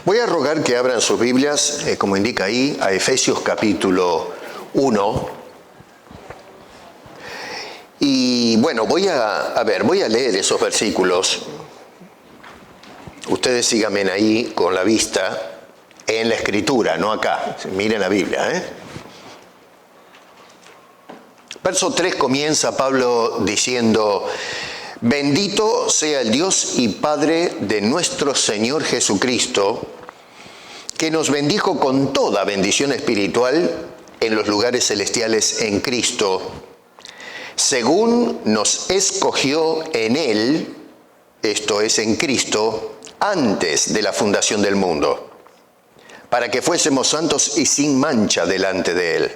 Voy a rogar que abran sus Biblias, como indica ahí, a Efesios capítulo 1. Y bueno, voy a leer esos versículos. Ustedes síganme ahí con la vista en la Escritura, no acá. Miren la Biblia, Verso 3 comienza Pablo diciendo: bendito sea el Dios y Padre de nuestro Señor Jesucristo, que nos bendijo con toda bendición espiritual en los lugares celestiales en Cristo, según nos escogió en Él, esto es en Cristo, antes de la fundación del mundo, para que fuésemos santos y sin mancha delante de Él.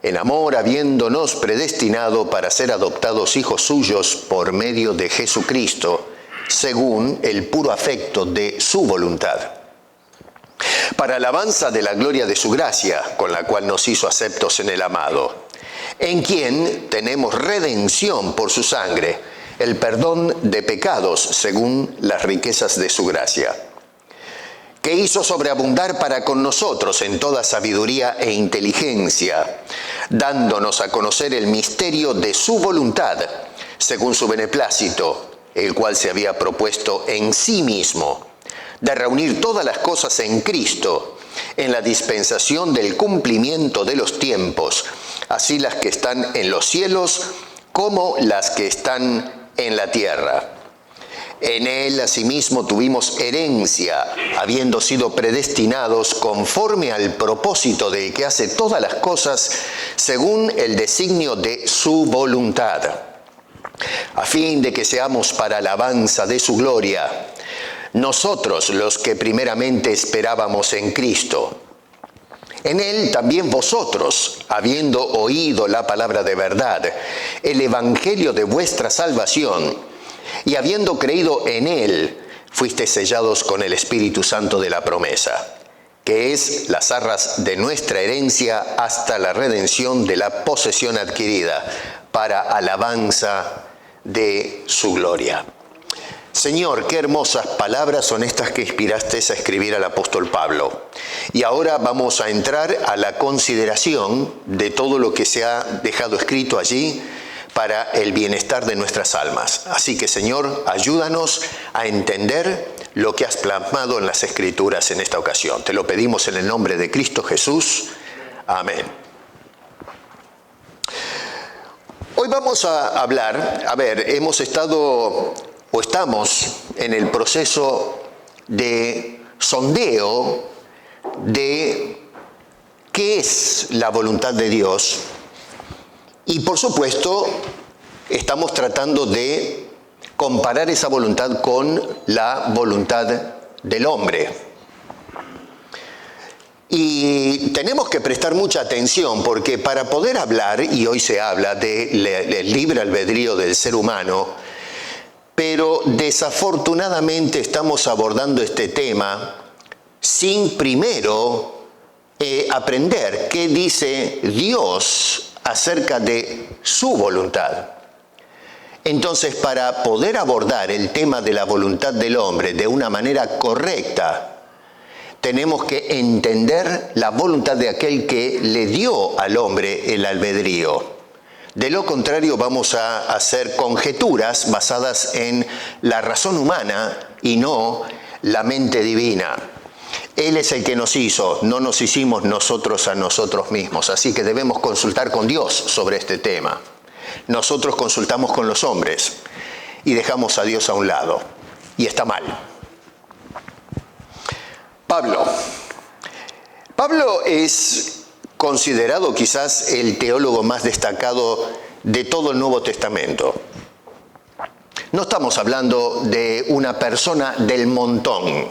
En amor, habiéndonos predestinado para ser adoptados hijos suyos por medio de Jesucristo, según el puro afecto de su voluntad, para alabanza de la gloria de su gracia, con la cual nos hizo aceptos en el amado, en quien tenemos redención por su sangre, el perdón de pecados según las riquezas de su gracia, que hizo sobreabundar para con nosotros en toda sabiduría e inteligencia, dándonos a conocer el misterio de su voluntad, según su beneplácito, el cual se había propuesto en sí mismo, de reunir todas las cosas en Cristo, en la dispensación del cumplimiento de los tiempos, así las que están en los cielos como las que están en la tierra. En Él asimismo tuvimos herencia, habiendo sido predestinados conforme al propósito de que hace todas las cosas según el designio de su voluntad, a fin de que seamos para alabanza de su gloria, nosotros los que primeramente esperábamos en Cristo. En Él también vosotros, habiendo oído la palabra de verdad, el evangelio de vuestra salvación, y habiendo creído en Él, fuisteis sellados con el Espíritu Santo de la promesa, que es las arras de nuestra herencia hasta la redención de la posesión adquirida, para alabanza de su gloria. Señor, qué hermosas palabras son estas que inspiraste a escribir al apóstol Pablo. Y ahora vamos a entrar a la consideración de todo lo que se ha dejado escrito allí para el bienestar de nuestras almas. Así que, Señor, ayúdanos a entender lo que has plasmado en las Escrituras en esta ocasión. Te lo pedimos en el nombre de Cristo Jesús. Amén. Hoy vamos a hablar, hemos estado o estamos en el proceso de sondeo de qué es la voluntad de Dios. Y por supuesto, estamos tratando de comparar esa voluntad con la voluntad del hombre. Y tenemos que prestar mucha atención porque para poder hablar, y hoy se habla del libre albedrío del ser humano, pero desafortunadamente estamos abordando este tema sin primero aprender qué dice Dios acerca de su voluntad. Entonces, para poder abordar el tema de la voluntad del hombre de una manera correcta, tenemos que entender la voluntad de aquel que le dio al hombre el albedrío. De lo contrario, vamos a hacer conjeturas basadas en la razón humana y no la mente divina. Él es el que nos hizo, no nos hicimos nosotros a nosotros mismos. Así que debemos consultar con Dios sobre este tema. Nosotros consultamos con los hombres y dejamos a Dios a un lado. Y está mal. Pablo es considerado quizás el teólogo más destacado de todo el Nuevo Testamento. No estamos hablando de una persona del montón.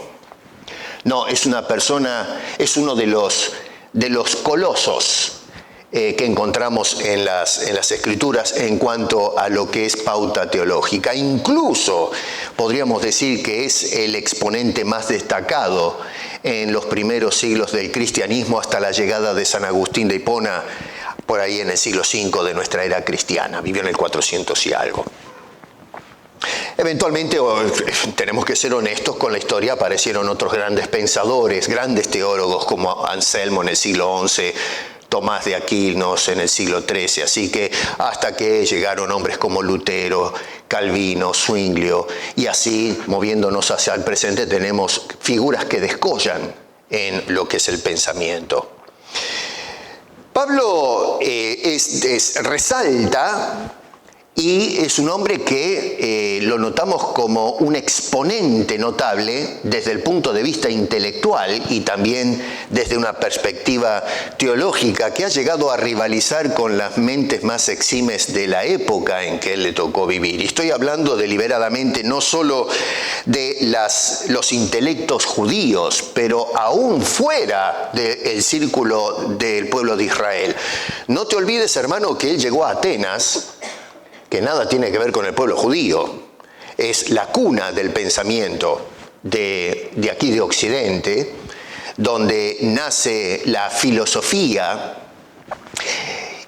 No, es una persona, es uno de los colosos que encontramos en las Escrituras en cuanto a lo que es pauta teológica. Incluso podríamos decir que es el exponente más destacado en los primeros siglos del cristianismo hasta la llegada de San Agustín de Hipona, por ahí en el siglo V de nuestra era cristiana. Vivió en el 400 y algo. Eventualmente, tenemos que ser honestos con la historia, aparecieron otros grandes pensadores, grandes teólogos como Anselmo en el siglo XI, Tomás de Aquino en el siglo XIII, así que hasta que llegaron hombres como Lutero, Calvino, Zwinglio, y así, moviéndonos hacia el presente, tenemos figuras que descollan en lo que es el pensamiento. Pablo resalta, y es un hombre que lo notamos como un exponente notable desde el punto de vista intelectual y también desde una perspectiva teológica, que ha llegado a rivalizar con las mentes más eximes de la época en que él le tocó vivir. Y estoy hablando deliberadamente no solo de los intelectos judíos, pero aún fuera del círculo del pueblo de Israel. No te olvides, hermano, que él llegó a Atenas, que nada tiene que ver con el pueblo judío, es la cuna del pensamiento de aquí de Occidente, donde nace la filosofía.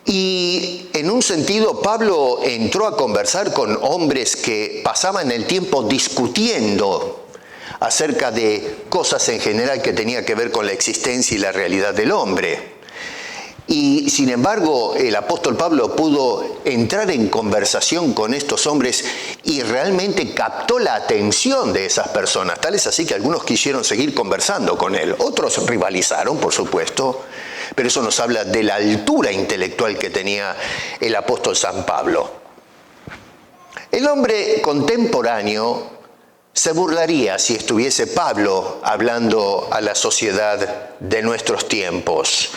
Y en un sentido Pablo entró a conversar con hombres que pasaban el tiempo discutiendo acerca de cosas en general que tenía que ver con la existencia y la realidad del hombre. Y sin embargo, el apóstol Pablo pudo entrar en conversación con estos hombres y realmente captó la atención de esas personas. Tal es así que algunos quisieron seguir conversando con él. Otros rivalizaron, por supuesto, pero eso nos habla de la altura intelectual que tenía el apóstol San Pablo. El hombre contemporáneo se burlaría si estuviese Pablo hablando a la sociedad de nuestros tiempos.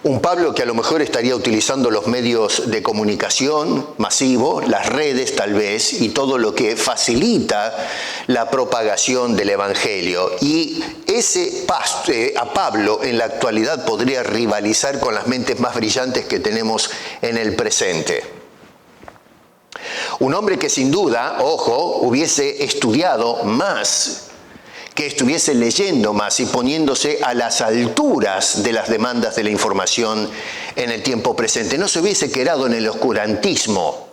Un Pablo que a lo mejor estaría utilizando los medios de comunicación masivo, las redes tal vez, y todo lo que facilita la propagación del Evangelio. Y a Pablo en la actualidad podría rivalizar con las mentes más brillantes que tenemos en el presente. Un hombre que sin duda, ojo, hubiese estudiado más, que estuviese leyendo más y poniéndose a las alturas de las demandas de la información en el tiempo presente. No se hubiese quedado en el oscurantismo,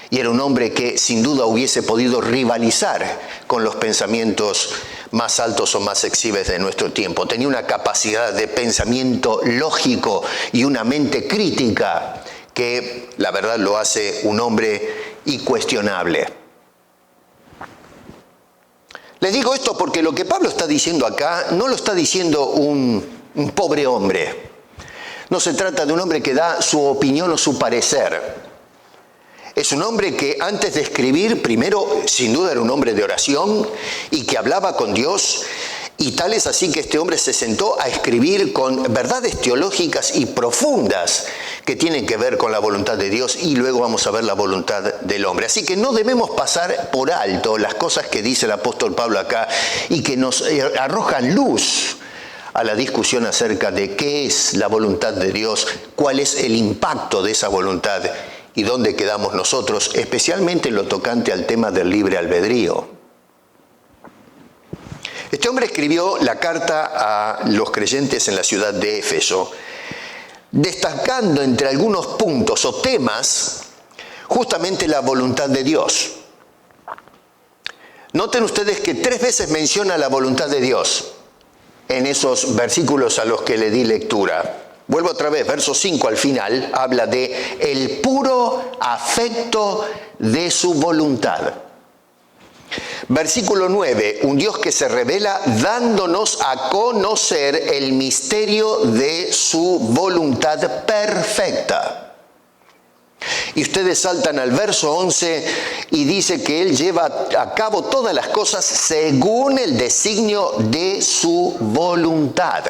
y era un hombre que sin duda hubiese podido rivalizar con los pensamientos más altos o más exhibidos de nuestro tiempo. Tenía una capacidad de pensamiento lógico y una mente crítica que la verdad lo hace un hombre incuestionable. Les digo esto porque lo que Pablo está diciendo acá no lo está diciendo un pobre hombre. No se trata de un hombre que da su opinión o su parecer. Es un hombre que antes de escribir, primero, sin duda era un hombre de oración y que hablaba con Dios. Y tal es así que este hombre se sentó a escribir con verdades teológicas y profundas que tienen que ver con la voluntad de Dios, y luego vamos a ver la voluntad del hombre. Así que no debemos pasar por alto las cosas que dice el apóstol Pablo acá y que nos arrojan luz a la discusión acerca de qué es la voluntad de Dios, cuál es el impacto de esa voluntad y dónde quedamos nosotros, especialmente en lo tocante al tema del libre albedrío. Este hombre escribió la carta a los creyentes en la ciudad de Éfeso, destacando entre algunos puntos o temas justamente la voluntad de Dios. Noten ustedes que 3 veces menciona la voluntad de Dios en esos versículos a los que le di lectura. Vuelvo otra vez, verso 5 al final, habla de el puro afecto de su voluntad. Versículo 9, un Dios que se revela dándonos a conocer el misterio de su voluntad perfecta. Y ustedes saltan al verso 11 y dice que Él lleva a cabo todas las cosas según el designio de su voluntad.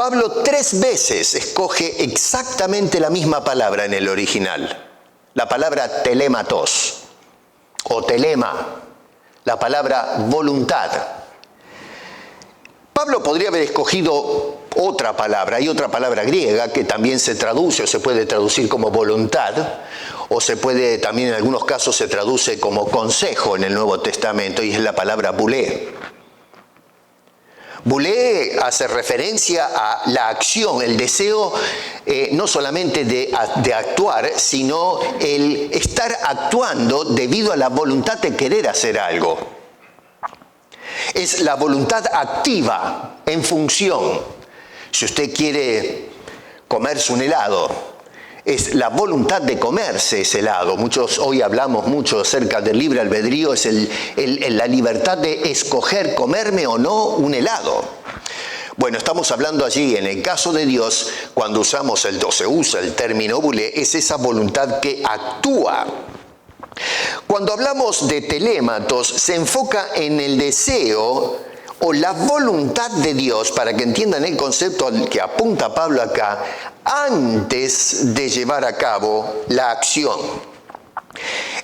Pablo 3 veces escoge exactamente la misma palabra en el original. La palabra telematos o telema, la palabra voluntad. Pablo podría haber escogido otra palabra, hay otra palabra griega que también se traduce o se puede traducir como voluntad, o se puede también en algunos casos se traduce como consejo en el Nuevo Testamento, y es la palabra bulé. Bulé hace referencia a la acción, el deseo no solamente de actuar, sino el estar actuando debido a la voluntad de querer hacer algo. Es la voluntad activa, en función. Si usted quiere comerse un helado, es la voluntad de comerse ese helado. Hoy hablamos mucho acerca del libre albedrío, es la libertad de escoger comerme o no un helado. Bueno, estamos hablando allí, en el caso de Dios, cuando se usa el término bulé, es esa voluntad que actúa. Cuando hablamos de telématos, se enfoca en el deseo o la voluntad de Dios, para que entiendan el concepto al que apunta Pablo acá, antes de llevar a cabo la acción.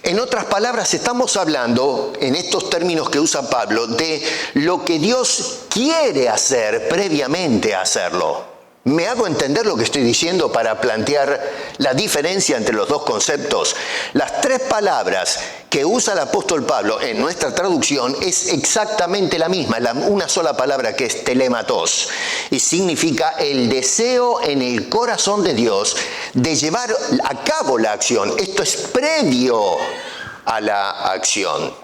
En otras palabras, estamos hablando, en estos términos que usa Pablo, de lo que Dios quiere hacer previamente a hacerlo. ¿Me hago entender lo que estoy diciendo para plantear la diferencia entre los dos conceptos? Las 3 palabras que usa el apóstol Pablo en nuestra traducción es exactamente la misma, una sola palabra que es telematos, y significa el deseo en el corazón de Dios de llevar a cabo la acción. Esto es previo a la acción.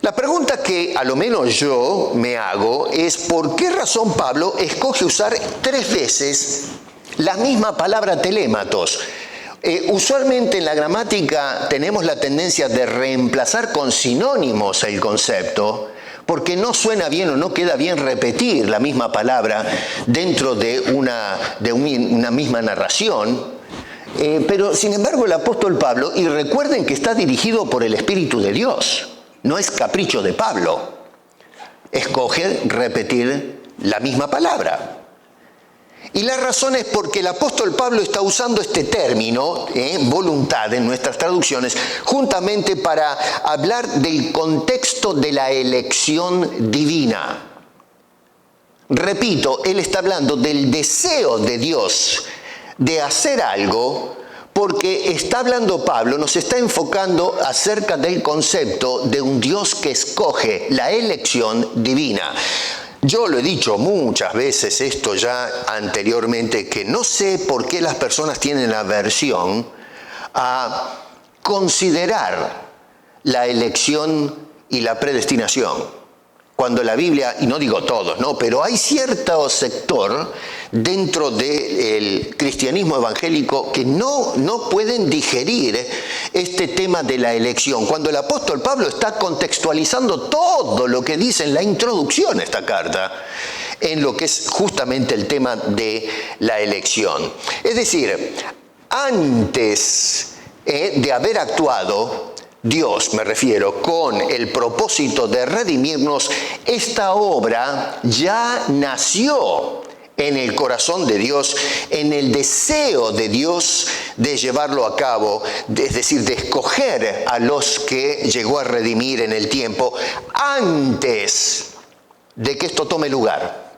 La pregunta que a lo menos yo me hago es ¿por qué razón Pablo escoge usar 3 veces la misma palabra telématos? Usualmente en la gramática tenemos la tendencia de reemplazar con sinónimos el concepto, porque no suena bien o no queda bien repetir la misma palabra dentro de una misma narración. Pero sin embargo el apóstol Pablo, y recuerden que está dirigido por el Espíritu de Dios, no es capricho de Pablo, escoge repetir la misma palabra. Y la razón es porque el apóstol Pablo está usando este término, voluntad, en nuestras traducciones, juntamente para hablar del contexto de la elección divina. Repito, él está hablando del deseo de Dios de hacer algo, porque está hablando Pablo, nos está enfocando acerca del concepto de un Dios que escoge, la elección divina. Yo lo he dicho muchas veces esto ya anteriormente, que no sé por qué las personas tienen aversión a considerar la elección y la predestinación. Cuando la Biblia, y no digo todos, ¿no? Pero hay cierto sector dentro del cristianismo evangélico que no pueden digerir este tema de la elección. Cuando el apóstol Pablo está contextualizando todo lo que dice en la introducción a esta carta, en lo que es justamente el tema de la elección. Es decir, antes de haber actuado, Dios, me refiero, con el propósito de redimirnos, esta obra ya nació en el corazón de Dios, en el deseo de Dios de llevarlo a cabo, es decir, de escoger a los que llegó a redimir en el tiempo antes de que esto tome lugar.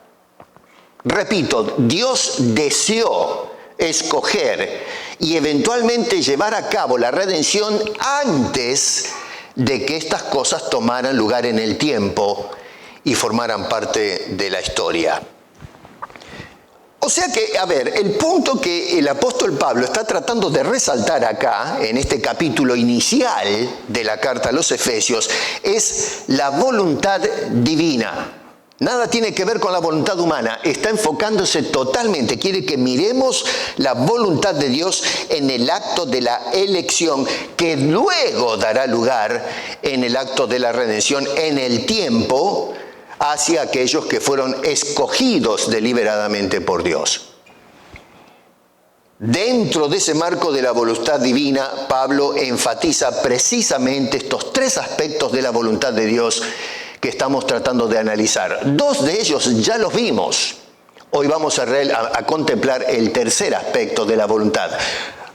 Repito, Dios deseó escoger y eventualmente llevar a cabo la redención antes de que estas cosas tomaran lugar en el tiempo y formaran parte de la historia. O sea que, a ver, el punto que el apóstol Pablo está tratando de resaltar acá, en este capítulo inicial de la carta a los Efesios, es la voluntad divina. Nada tiene que ver con la voluntad humana, está enfocándose totalmente, quiere que miremos la voluntad de Dios en el acto de la elección, que luego dará lugar en el acto de la redención, en el tiempo, hacia aquellos que fueron escogidos deliberadamente por Dios. Dentro de ese marco de la voluntad divina, Pablo enfatiza precisamente estos 3 aspectos de la voluntad de Dios que estamos tratando de analizar. 2 de ellos ya los vimos. Hoy vamos a contemplar el tercer aspecto de la voluntad.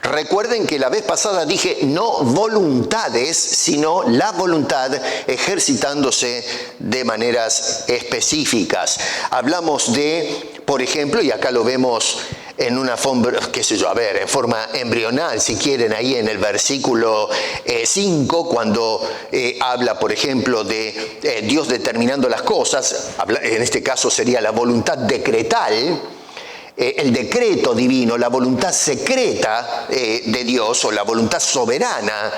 Recuerden que la vez pasada dije no voluntades, sino la voluntad ejercitándose de maneras específicas. Hablamos de, por ejemplo, y acá lo vemos en una forma, en forma embrional, si quieren, ahí en el versículo 5, cuando habla, por ejemplo, de Dios determinando las cosas, en este caso sería la voluntad decretal, el decreto divino, la voluntad secreta de Dios o la voluntad soberana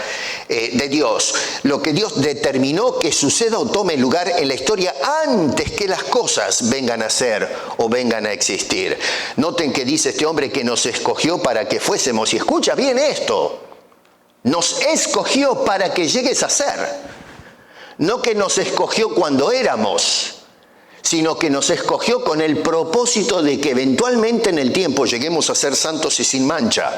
de Dios, lo que Dios determinó que suceda o tome lugar en la historia antes que las cosas vengan a ser o vengan a existir. Noten que dice este hombre que nos escogió para que fuésemos, y escucha bien esto, nos escogió para que llegues a ser, no que nos escogió cuando éramos, sino que nos escogió con el propósito de que eventualmente en el tiempo lleguemos a ser santos y sin mancha.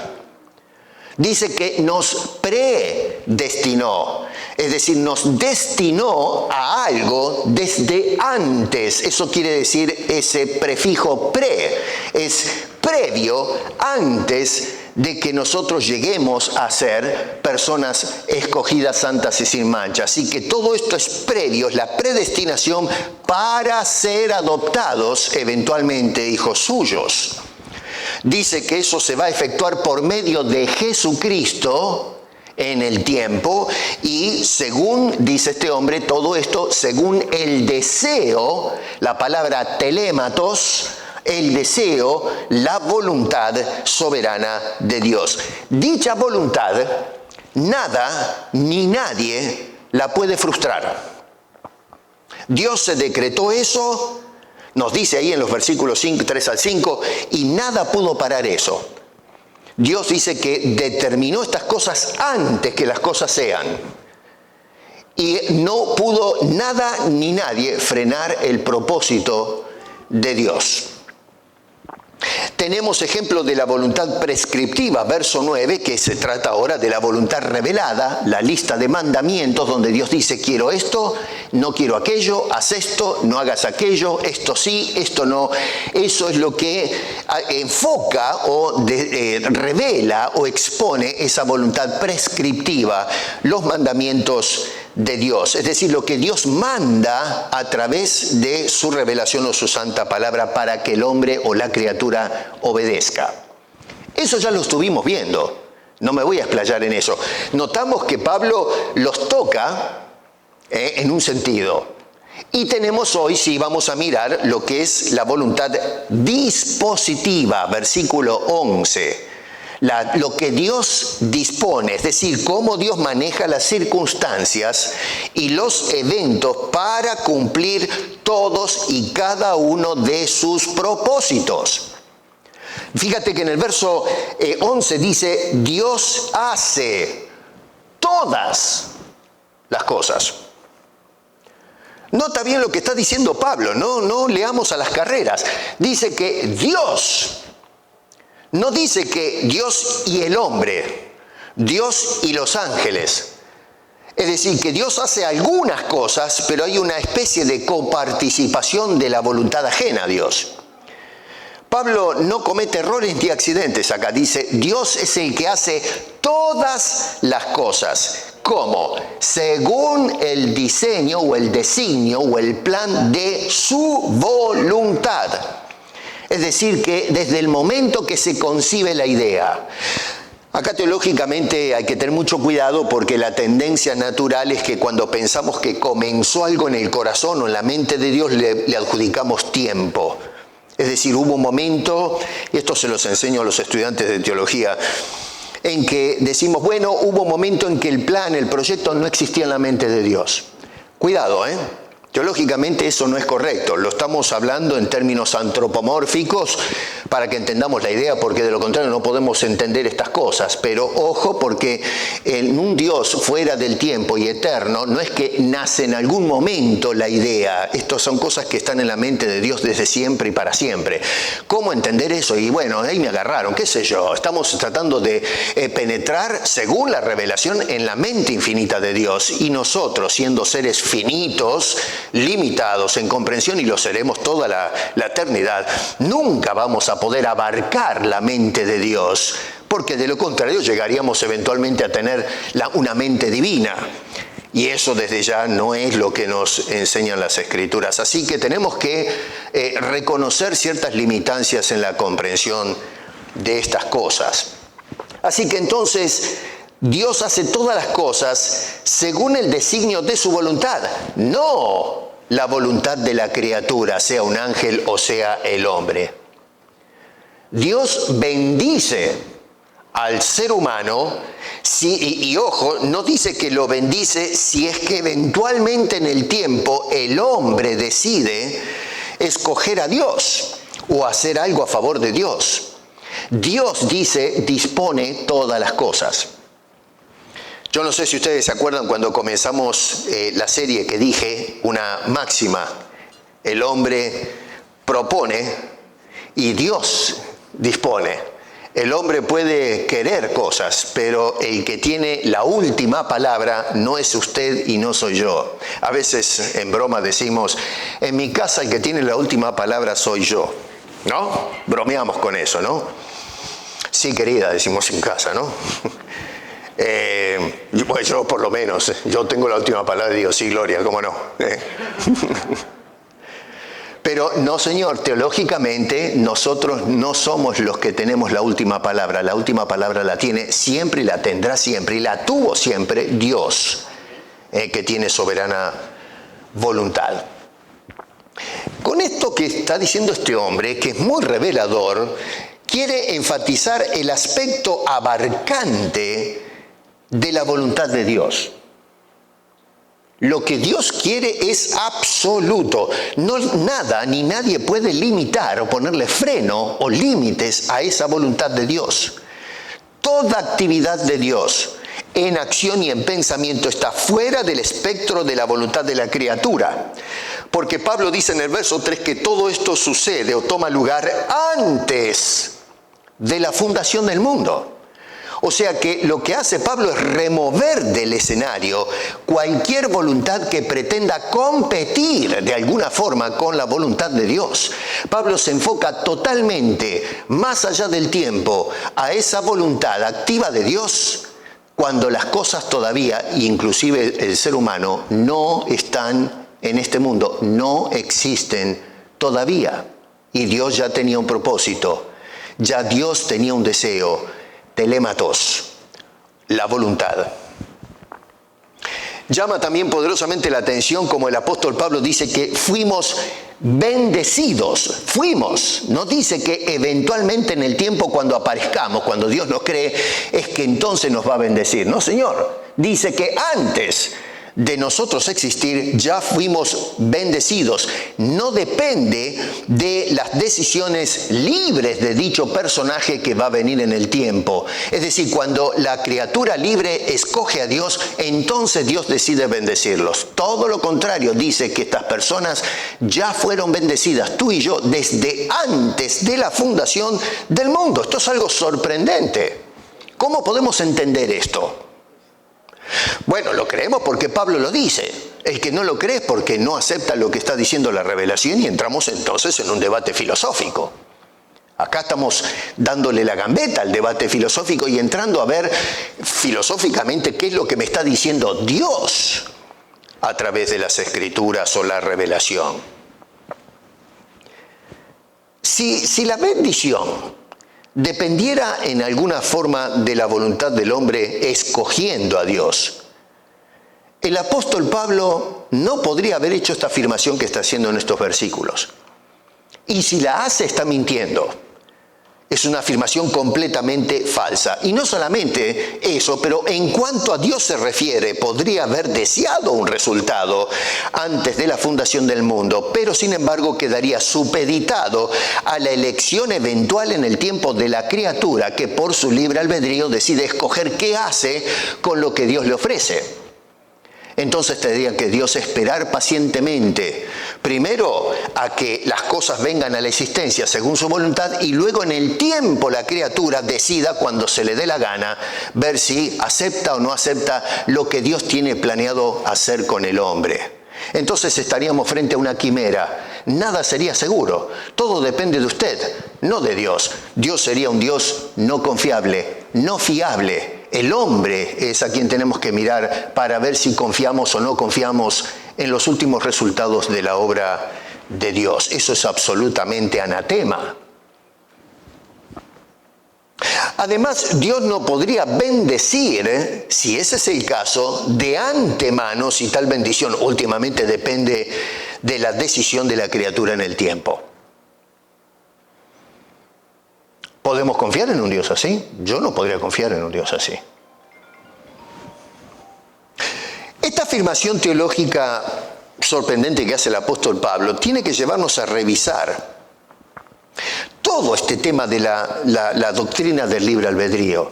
Dice que nos predestinó, es decir, nos destinó a algo desde antes. Eso quiere decir ese prefijo pre, es previo, antes de que nosotros lleguemos a ser personas escogidas, santas y sin mancha. Así que todo esto es previo, es la predestinación para ser adoptados eventualmente hijos suyos. Dice que eso se va a efectuar por medio de Jesucristo en el tiempo y según, dice este hombre, todo esto según el deseo, la palabra telématos, el deseo, la voluntad soberana de Dios. Dicha voluntad, nada ni nadie la puede frustrar. Dios se decretó eso, nos dice ahí en los versículos 3 al 5, y nada pudo parar eso. Dios dice que determinó estas cosas antes que las cosas sean. Y no pudo nada ni nadie frenar el propósito de Dios. Tenemos ejemplo de la voluntad prescriptiva, verso 9, que se trata ahora de la voluntad revelada, la lista de mandamientos donde Dios dice, quiero esto, no quiero aquello, haz esto, no hagas aquello, esto sí, esto no. Eso es lo que enfoca o revela o expone esa voluntad prescriptiva, los mandamientos de Dios, es decir, lo que Dios manda a través de su revelación o su santa palabra para que el hombre o la criatura obedezca. Eso ya lo estuvimos viendo, no me voy a explayar en eso. Notamos que Pablo los toca en un sentido. Y tenemos hoy, sí, vamos a mirar lo que es la voluntad dispositiva, versículo 11. Lo que Dios dispone, es decir, cómo Dios maneja las circunstancias y los eventos para cumplir todos y cada uno de sus propósitos. Fíjate que en el verso 11 dice, Dios hace todas las cosas. Nota bien lo que está diciendo Pablo, no leamos a las carreras. Dice que Dios, no dice que Dios y el hombre, Dios y los ángeles. Es decir, que Dios hace algunas cosas, pero hay una especie de coparticipación de la voluntad ajena a Dios. Pablo no comete errores ni accidentes acá. Dice, Dios es el que hace todas las cosas. ¿Cómo? Según el diseño o el designio o el plan de su voluntad. Es decir, que desde el momento que se concibe la idea. Acá teológicamente hay que tener mucho cuidado porque la tendencia natural es que cuando pensamos que comenzó algo en el corazón o en la mente de Dios le adjudicamos tiempo. Es decir, hubo un momento, y esto se los enseño a los estudiantes de teología, en que decimos, bueno, hubo un momento en que el plan, el proyecto no existía en la mente de Dios. Cuidado, Teológicamente eso no es correcto, lo estamos hablando en términos antropomórficos para que entendamos la idea, porque de lo contrario no podemos entender estas cosas. Pero ojo, porque en un Dios fuera del tiempo y eterno, no es que nace en algún momento la idea. Estas son cosas que están en la mente de Dios desde siempre y para siempre. ¿Cómo entender eso? Y bueno, ahí me agarraron, qué sé yo. Estamos tratando de penetrar, según la revelación, en la mente infinita de Dios. Y nosotros, siendo seres finitos, limitados en comprensión, y lo seremos toda la eternidad, nunca vamos a poder abarcar la mente de Dios, porque de lo contrario llegaríamos eventualmente a tener una mente divina. Y eso desde ya no es lo que nos enseñan las Escrituras. Así que tenemos que reconocer ciertas limitancias en la comprensión de estas cosas. Así que entonces Dios hace todas las cosas según el designio de su voluntad, no la voluntad de la criatura, sea un ángel o sea el hombre. Dios bendice al ser humano, y ojo, no dice que lo bendice si es que eventualmente en el tiempo el hombre decide escoger a Dios o hacer algo a favor de Dios. Dios dispone todas las cosas. Yo no sé si ustedes se acuerdan cuando comenzamos la serie que dije una máxima: el hombre propone y Dios dispone. El hombre puede querer cosas, pero el que tiene la última palabra no es usted y no soy yo. A veces en broma decimos, en mi casa el que tiene la última palabra soy yo, ¿no? Bromeamos con eso, ¿no? Sí, querida, decimos en casa, ¿no? Bueno, yo por lo menos, yo tengo la última palabra y digo, sí, gloria, ¿cómo no? Pero no, señor, teológicamente nosotros no somos los que tenemos la última palabra. La última palabra la tiene siempre y la tendrá siempre, y la tuvo siempre Dios, que tiene soberana voluntad. Con esto que está diciendo este hombre, que es muy revelador, quiere enfatizar el aspecto abarcante de la voluntad de Dios. Lo que Dios quiere es absoluto. Nada ni nadie puede limitar o ponerle freno o límites a esa voluntad de Dios. Toda actividad de Dios en acción y en pensamiento está fuera del espectro de la voluntad de la criatura. Porque Pablo dice en el verso 3 que todo esto sucede o toma lugar antes de la fundación del mundo. O sea que lo que hace Pablo es remover del escenario cualquier voluntad que pretenda competir de alguna forma con la voluntad de Dios. Pablo se enfoca totalmente más allá del tiempo a esa voluntad activa de Dios cuando las cosas todavía, inclusive el ser humano, no están en este mundo, no existen todavía. Y Dios ya tenía un propósito, ya Dios tenía un deseo. Telématos, la voluntad. Llama también poderosamente la atención como el apóstol Pablo dice que fuimos bendecidos. Fuimos, no dice que eventualmente en el tiempo cuando aparezcamos, cuando Dios nos cree, es que entonces nos va a bendecir. No, Señor, dice que antes de nosotros existir ya fuimos bendecidos. No depende de las decisiones libres de dicho personaje que va a venir en el tiempo. Es decir, cuando la criatura libre escoge a Dios, entonces Dios decide bendecirlos. Todo lo contrario, dice que estas personas ya fueron bendecidas, tú y yo, desde antes de la fundación del mundo. Esto es algo sorprendente. ¿Cómo podemos entender esto? Bueno, lo creemos porque Pablo lo dice. El que no lo cree es porque no acepta lo que está diciendo la revelación y entramos entonces en un debate filosófico. Acá estamos dándole la gambeta al debate filosófico y entrando a ver filosóficamente qué es lo que me está diciendo Dios a través de las Escrituras o la revelación. Si la bendición dependiera en alguna forma de la voluntad del hombre escogiendo a Dios, el apóstol Pablo no podría haber hecho esta afirmación que está haciendo en estos versículos. Y si la hace, está mintiendo. Es una afirmación completamente falsa. Y no solamente eso, pero en cuanto a Dios se refiere, podría haber deseado un resultado antes de la fundación del mundo, pero sin embargo quedaría supeditado a la elección eventual en el tiempo de la criatura que por su libre albedrío decide escoger qué hace con lo que Dios le ofrece. Entonces tendría que Dios esperar pacientemente, primero a que las cosas vengan a la existencia según su voluntad, y luego en el tiempo la criatura decida, cuando se le dé la gana, ver si acepta o no acepta lo que Dios tiene planeado hacer con el hombre. Entonces estaríamos frente a una quimera. Nada sería seguro. Todo depende de usted, no de Dios. Dios sería un Dios no confiable, no fiable. El hombre es a quien tenemos que mirar para ver si confiamos o no confiamos en los últimos resultados de la obra de Dios. Eso es absolutamente anatema. Además, Dios no podría bendecir, si ese es el caso, de antemano, si tal bendición últimamente depende de la decisión de la criatura en el tiempo. ¿Podemos confiar en un Dios así? Yo no podría confiar en un Dios así. Esta afirmación teológica sorprendente que hace el apóstol Pablo tiene que llevarnos a revisar todo este tema de la doctrina del libre albedrío.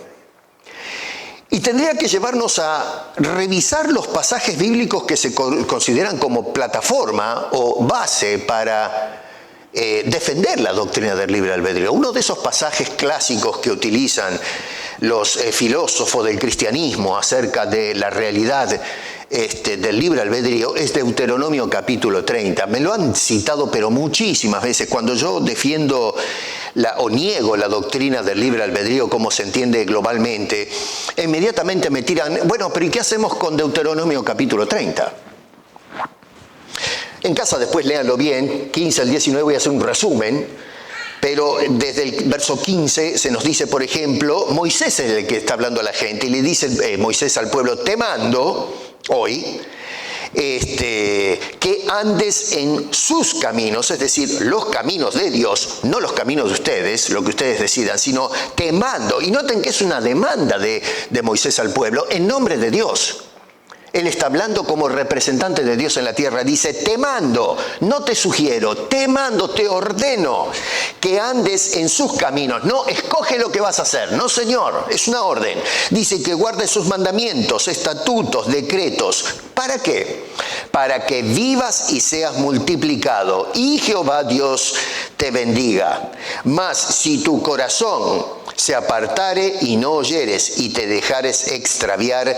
Y tendría que llevarnos a revisar los pasajes bíblicos que se consideran como plataforma o base para defender la doctrina del libre albedrío. Uno de esos pasajes clásicos que utilizan los filósofos del cristianismo acerca de la realidad del libre albedrío es Deuteronomio capítulo 30. Me lo han citado pero muchísimas veces. Cuando yo defiendo o niego la doctrina del libre albedrío como se entiende globalmente, inmediatamente me tiran, bueno, pero ¿y qué hacemos con Deuteronomio capítulo 30? En casa después léanlo bien, 15 al 19 voy a hacer un resumen, pero desde el verso 15 se nos dice, por ejemplo, Moisés es el que está hablando a la gente y le dice Moisés al pueblo, te mando hoy que andes en sus caminos, es decir, los caminos de Dios, no los caminos de ustedes, lo que ustedes decidan, sino te mando. Y noten que es una demanda de Moisés al pueblo en nombre de Dios. Él está hablando como representante de Dios en la tierra. Dice, te mando, no te sugiero, te mando, te ordeno que andes en sus caminos. No, escoge lo que vas a hacer. No, Señor, es una orden. Dice que guardes sus mandamientos, estatutos, decretos. ¿Para qué? Para que vivas y seas multiplicado. Y Jehová Dios te bendiga. Mas si tu corazón se apartare y no oyeres y te dejares extraviar,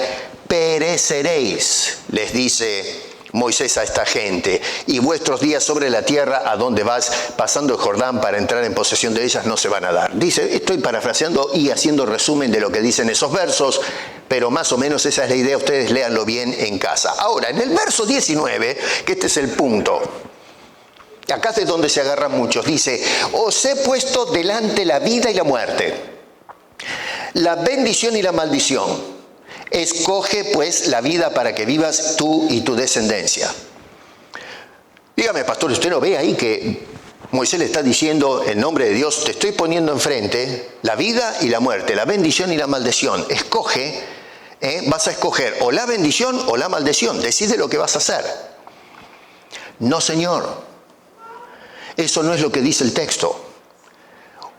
pereceréis, les dice Moisés a esta gente, y vuestros días sobre la tierra a donde vas pasando el Jordán para entrar en posesión de ellas no se van a dar. Dice, estoy parafraseando y haciendo resumen de lo que dicen esos versos, pero más o menos esa es la idea, ustedes léanlo bien en casa. Ahora, en el verso 19, que este es el punto, acá es donde se agarran muchos, dice, os he puesto delante la vida y la muerte, la bendición y la maldición. Escoge pues la vida para que vivas tú y tu descendencia. Dígame, pastor, ¿usted no ve ahí que Moisés le está diciendo en nombre de Dios, te estoy poniendo enfrente la vida y la muerte, la bendición y la maldición? Escoge, vas a escoger o la bendición o la maldición, decide lo que vas a hacer. No, Señor, eso no es lo que dice el texto.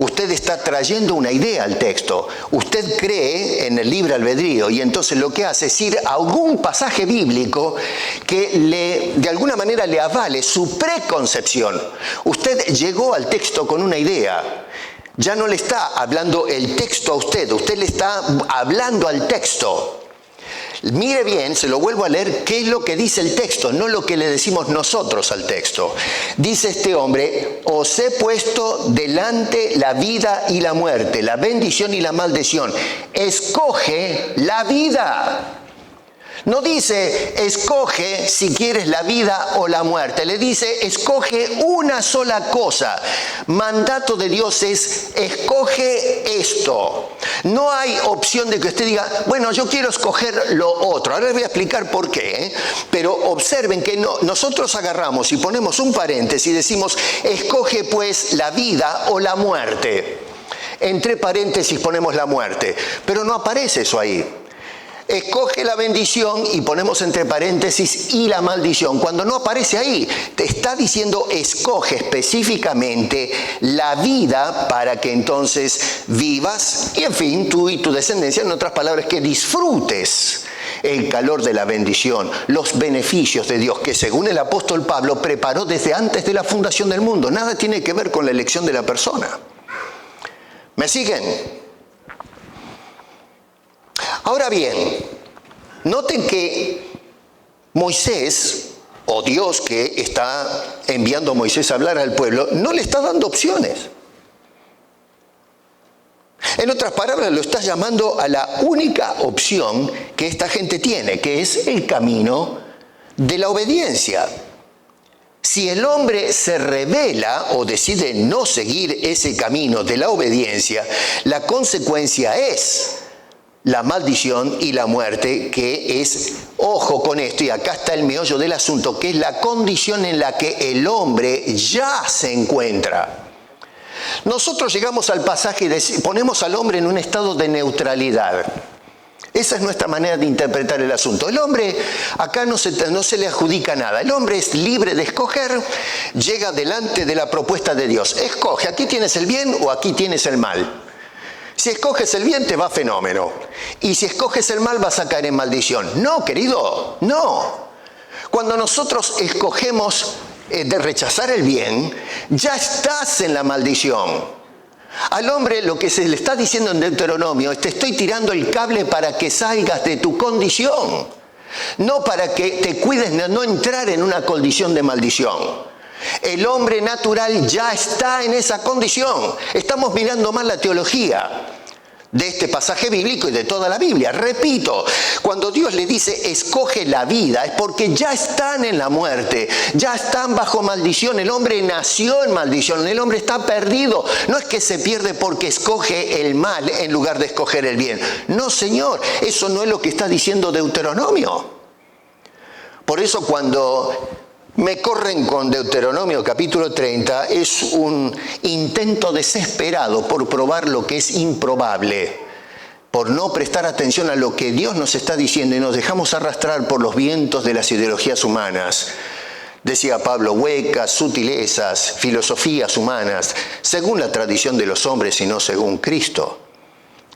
Usted está trayendo una idea al texto. Usted cree en el libre albedrío y entonces lo que hace es ir a algún pasaje bíblico que de alguna manera le avale su preconcepción. Usted llegó al texto con una idea. Ya no le está hablando el texto a usted, usted le está hablando al texto. Mire bien, se lo vuelvo a leer, qué es lo que dice el texto, no lo que le decimos nosotros al texto. Dice este hombre, os he puesto delante la vida y la muerte, la bendición y la maldición. Escoge la vida. No dice, escoge si quieres la vida o la muerte. Le dice, escoge una sola cosa. Mandato de Dios es, escoge esto. No hay opción de que usted diga, bueno, yo quiero escoger lo otro. Ahora les voy a explicar por qué. Pero observen que nosotros agarramos y ponemos un paréntesis y decimos, escoge pues la vida o la muerte. Entre paréntesis ponemos la muerte, pero no aparece eso ahí. Escoge la bendición y ponemos entre paréntesis y la maldición, cuando no aparece ahí. Te está diciendo escoge específicamente la vida para que entonces vivas y en fin, tú y tu descendencia, en otras palabras, que disfrutes el calor de la bendición, los beneficios de Dios que según el apóstol Pablo preparó desde antes de la fundación del mundo. Nada tiene que ver con la elección de la persona. ¿Me siguen? Ahora bien, noten que Moisés, o Dios que está enviando a Moisés a hablar al pueblo, no le está dando opciones. En otras palabras, lo está llamando a la única opción que esta gente tiene, que es el camino de la obediencia. Si el hombre se rebela o decide no seguir ese camino de la obediencia, la consecuencia es la maldición y la muerte, que es, ojo con esto, y acá está el meollo del asunto, que es la condición en la que el hombre ya se encuentra. Nosotros llegamos al pasaje y ponemos al hombre en un estado de neutralidad. Esa es nuestra manera de interpretar el asunto. El hombre, acá no se le adjudica nada. El hombre es libre de escoger, llega delante de la propuesta de Dios. Escoge, aquí tienes el bien o aquí tienes el mal. Si escoges el bien te va fenómeno. Y si escoges el mal vas a caer en maldición. No, querido, no. Cuando nosotros escogemos de rechazar el bien, ya estás en la maldición. Al hombre lo que se le está diciendo en Deuteronomio es: te estoy tirando el cable para que salgas de tu condición, no para que te cuides de no entrar en una condición de maldición. El hombre natural ya está en esa condición. Estamos mirando mal la teología de este pasaje bíblico y de toda la Biblia. Repito, cuando Dios le dice escoge la vida, es porque ya están en la muerte, ya están bajo maldición. El hombre nació en maldición, el hombre está perdido. No es que se pierde porque escoge el mal en lugar de escoger el bien. No, señor, eso no es lo que está diciendo Deuteronomio. Por eso cuando me corren con Deuteronomio capítulo 30, es un intento desesperado por probar lo que es improbable, por no prestar atención a lo que Dios nos está diciendo y nos dejamos arrastrar por los vientos de las ideologías humanas. Decía Pablo, huecas, sutilezas, filosofías humanas, según la tradición de los hombres y no según Cristo.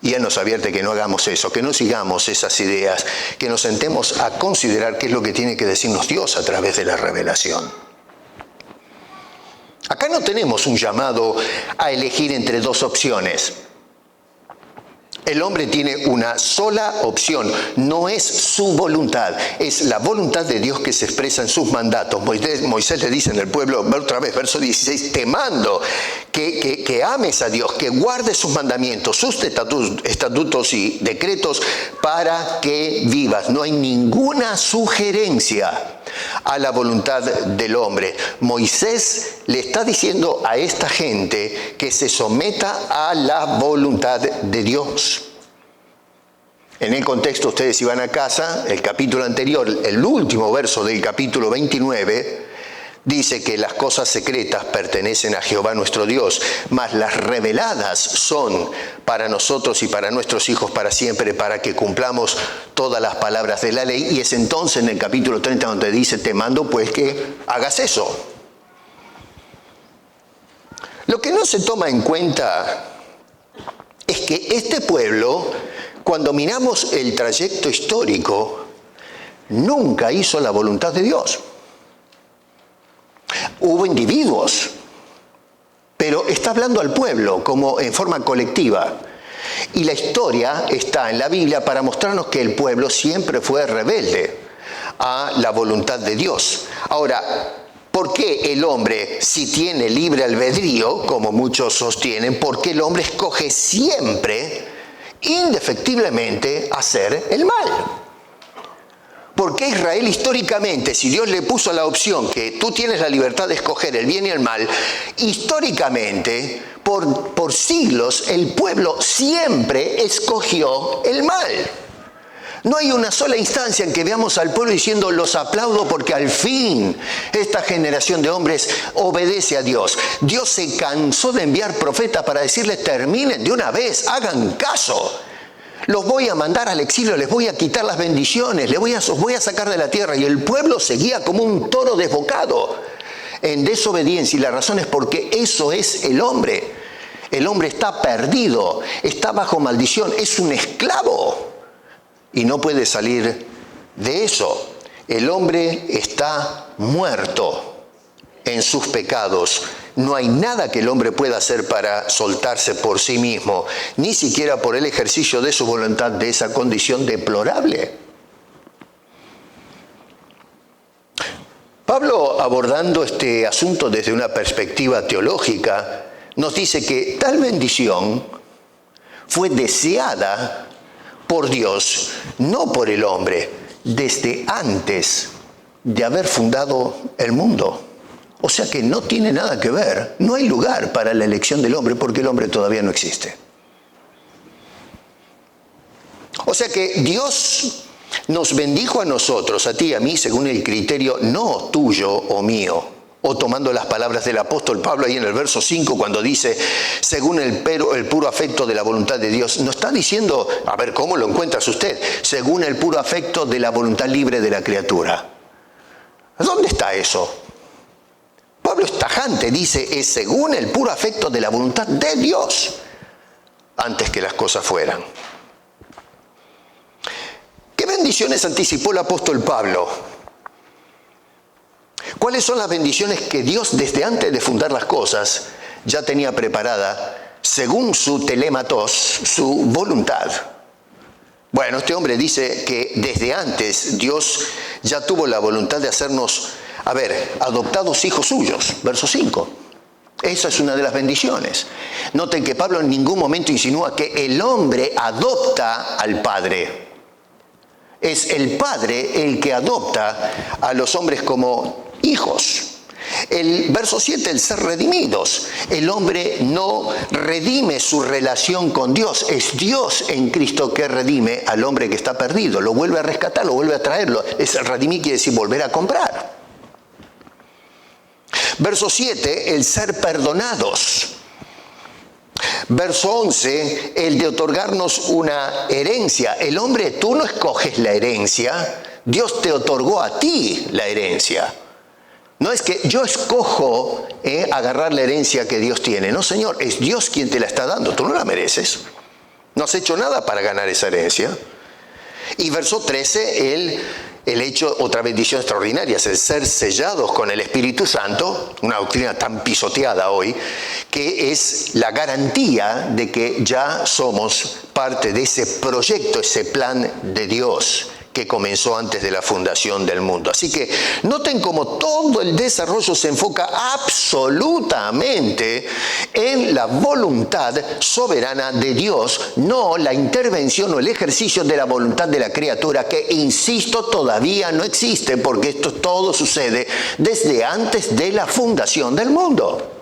Y Él nos advierte que no hagamos eso, que no sigamos esas ideas, que nos sentemos a considerar qué es lo que tiene que decirnos Dios a través de la revelación. Acá no tenemos un llamado a elegir entre dos opciones. El hombre tiene una sola opción, no es su voluntad, es la voluntad de Dios que se expresa en sus mandatos. Moisés le dice en el pueblo, otra vez, verso 16, te mando que ames a Dios, que guardes sus mandamientos, sus estatutos y decretos para que vivas. No hay ninguna sugerencia a la voluntad del hombre. Moisés le está diciendo a esta gente que se someta a la voluntad de Dios. En el contexto, ustedes iban a casa, el capítulo anterior, el último verso del capítulo 29, dice que las cosas secretas pertenecen a Jehová nuestro Dios, mas las reveladas son para nosotros y para nuestros hijos para siempre, para que cumplamos todas las palabras de la ley. Y es entonces en el capítulo 30 donde dice, te mando pues que hagas eso. Lo que no se toma en cuenta es que este pueblo, cuando miramos el trayecto histórico, nunca hizo la voluntad de Dios. Hubo individuos, pero está hablando al pueblo como en forma colectiva. Y la historia está en la Biblia para mostrarnos que el pueblo siempre fue rebelde a la voluntad de Dios. Ahora, ¿por qué el hombre, si tiene libre albedrío, como muchos sostienen, por qué el hombre escoge siempre, indefectiblemente, hacer el mal? ¿Por qué Israel históricamente, si Dios le puso la opción que tú tienes la libertad de escoger el bien y el mal, históricamente, por siglos, el pueblo siempre escogió el mal? No hay una sola instancia en que veamos al pueblo diciendo los aplaudo porque al fin esta generación de hombres obedece a Dios. Dios se cansó de enviar profetas para decirles terminen de una vez, hagan caso. Los voy a mandar al exilio, les voy a quitar las bendiciones, os voy a sacar de la tierra. Y el pueblo seguía como un toro desbocado en desobediencia. Y la razón es porque eso es el hombre. El hombre está perdido, está bajo maldición, es un esclavo. Y no puede salir de eso. El hombre está muerto en sus pecados. No hay nada que el hombre pueda hacer para soltarse por sí mismo, ni siquiera por el ejercicio de su voluntad de esa condición deplorable. Pablo, abordando este asunto desde una perspectiva teológica, nos dice que tal bendición fue deseada por Dios, no por el hombre, desde antes de haber fundado el mundo. O sea que no tiene nada que ver, no hay lugar para la elección del hombre porque el hombre todavía no existe. O sea que Dios nos bendijo a nosotros, a ti y a mí, según el criterio no tuyo o mío. O tomando las palabras del apóstol Pablo ahí en el verso 5 cuando dice, según el puro afecto de la voluntad de Dios. No está diciendo, a ver, ¿cómo lo encuentras usted? Según el puro afecto de la voluntad libre de la criatura. ¿Dónde está eso? Pablo es tajante, dice, es según el puro afecto de la voluntad de Dios, antes que las cosas fueran. ¿Qué bendiciones anticipó el apóstol Pablo? ¿Cuáles son las bendiciones que Dios desde antes de fundar las cosas ya tenía preparada según su telematos, su voluntad? Bueno, este hombre dice que desde antes Dios ya tuvo la voluntad de hacernos, adoptados hijos suyos, verso 5. Esa es una de las bendiciones. Noten que Pablo en ningún momento insinúa que el hombre adopta al Padre. Es el Padre el que adopta a los hombres como hijos. El verso 7, el ser redimidos. El hombre no redime su relación con Dios. Es Dios en Cristo que redime al hombre que está perdido. Lo vuelve a rescatar, lo vuelve a traerlo. Redimir quiere decir volver a comprar. Verso 7, el ser perdonados. Verso 11, el de otorgarnos una herencia. El hombre, tú no escoges la herencia. Dios te otorgó a ti la herencia. No es que yo escojo agarrar la herencia que Dios tiene. No, Señor, es Dios quien te la está dando. Tú no la mereces. No has hecho nada para ganar esa herencia. Y verso 13, el hecho, otra bendición extraordinaria, es el ser sellados con el Espíritu Santo, una doctrina tan pisoteada hoy, que es la garantía de que ya somos parte de ese proyecto, ese plan de Dios que comenzó antes de la fundación del mundo. Así que noten cómo todo el desarrollo se enfoca absolutamente en la voluntad soberana de Dios, no la intervención o el ejercicio de la voluntad de la criatura, que, insisto, todavía no existe, porque esto todo sucede desde antes de la fundación del mundo.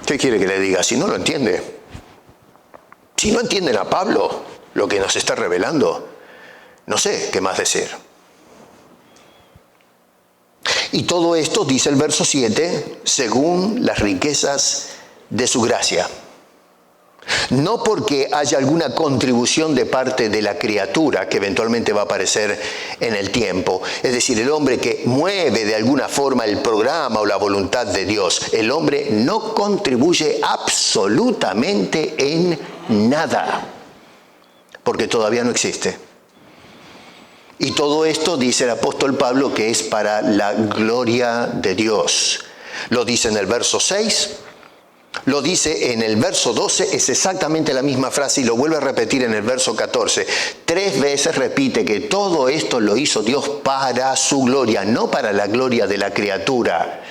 ¿Qué quiere que le diga? Si no lo entiende. Si no entienden a Pablo, lo que nos está revelando, no sé qué más decir. Y todo esto, dice el verso 7, según las riquezas de su gracia. No porque haya alguna contribución de parte de la criatura que eventualmente va a aparecer en el tiempo. Es decir, el hombre que mueve de alguna forma el programa o la voluntad de Dios. El hombre no contribuye absolutamente en nada, porque todavía no existe. Y todo esto, dice el apóstol Pablo, que es para la gloria de Dios. Lo dice en el verso 6. Lo dice en el verso 12, es exactamente la misma frase y lo vuelve a repetir en el verso 14. 3 veces repite que todo esto lo hizo Dios para su gloria, no para la gloria de la criatura.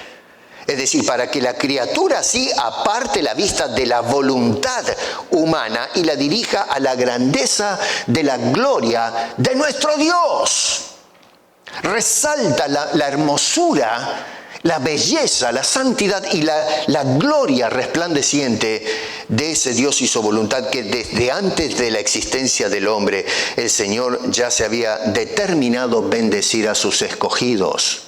Es decir, para que la criatura sí aparte la vista de la voluntad humana y la dirija a la grandeza de la gloria de nuestro Dios. Resalta la hermosura, la belleza, la santidad y la gloria resplandeciente de ese Dios y su voluntad que desde antes de la existencia del hombre el Señor ya se había determinado bendecir a sus escogidos.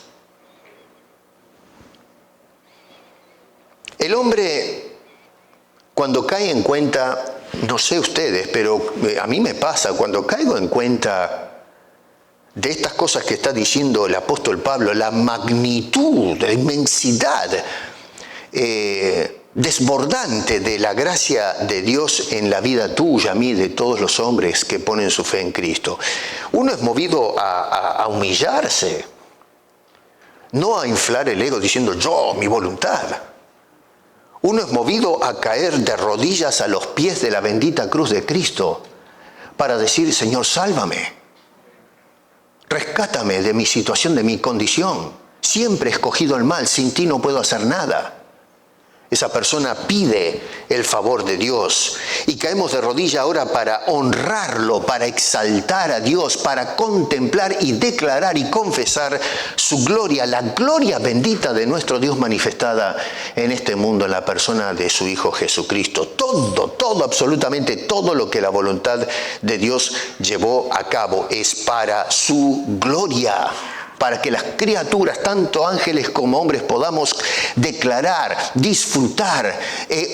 El hombre, cuando cae en cuenta, no sé ustedes, pero a mí me pasa, cuando caigo en cuenta de estas cosas que está diciendo el apóstol Pablo, la magnitud, la inmensidad desbordante de la gracia de Dios en la vida tuya, a mí, de todos los hombres que ponen su fe en Cristo, uno es movido a humillarse, no a inflar el ego diciendo yo, mi voluntad. Uno es movido a caer de rodillas a los pies de la bendita cruz de Cristo para decir, Señor, sálvame. Rescátame de mi situación, de mi condición. Siempre he escogido el mal, sin ti no puedo hacer nada. Esa persona pide el favor de Dios y caemos de rodilla ahora para honrarlo, para exaltar a Dios, para contemplar y declarar y confesar su gloria, la gloria bendita de nuestro Dios manifestada en este mundo en la persona de su Hijo Jesucristo. Todo, absolutamente todo lo que la voluntad de Dios llevó a cabo es para su gloria, para que las criaturas, tanto ángeles como hombres, podamos declarar, disfrutar,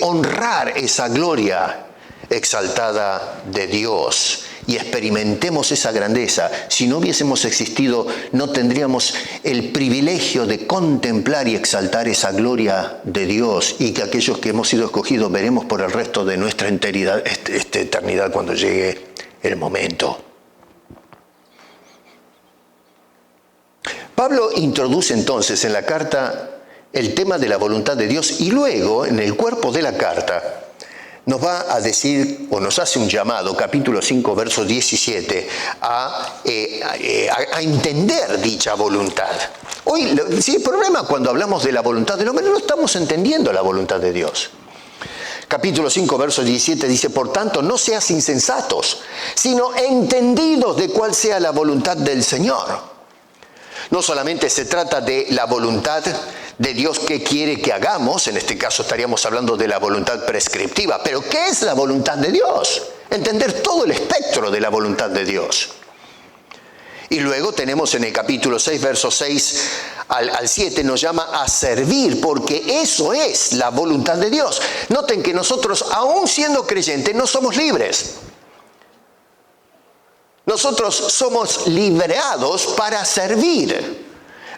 honrar esa gloria exaltada de Dios y experimentemos esa grandeza. Si no hubiésemos existido, no tendríamos el privilegio de contemplar y exaltar esa gloria de Dios y que aquellos que hemos sido escogidos veremos por el resto de nuestra eternidad cuando llegue el momento. Pablo introduce entonces en la carta el tema de la voluntad de Dios y luego en el cuerpo de la carta nos va a decir o nos hace un llamado, capítulo 5, verso 17, a entender dicha voluntad. Hoy, el problema cuando hablamos de la voluntad del hombre, no estamos entendiendo la voluntad de Dios. Capítulo 5, verso 17 dice, por tanto, no seas insensatos, sino entendidos de cuál sea la voluntad del Señor. No solamente se trata de la voluntad de Dios que quiere que hagamos, en este caso estaríamos hablando de la voluntad prescriptiva, pero ¿qué es la voluntad de Dios? Entender todo el espectro de la voluntad de Dios. Y luego tenemos en el capítulo 6, versos 6 al 7, nos llama a servir, porque eso es la voluntad de Dios. Noten que nosotros, aún siendo creyentes, no somos libres. Nosotros somos liberados para servir.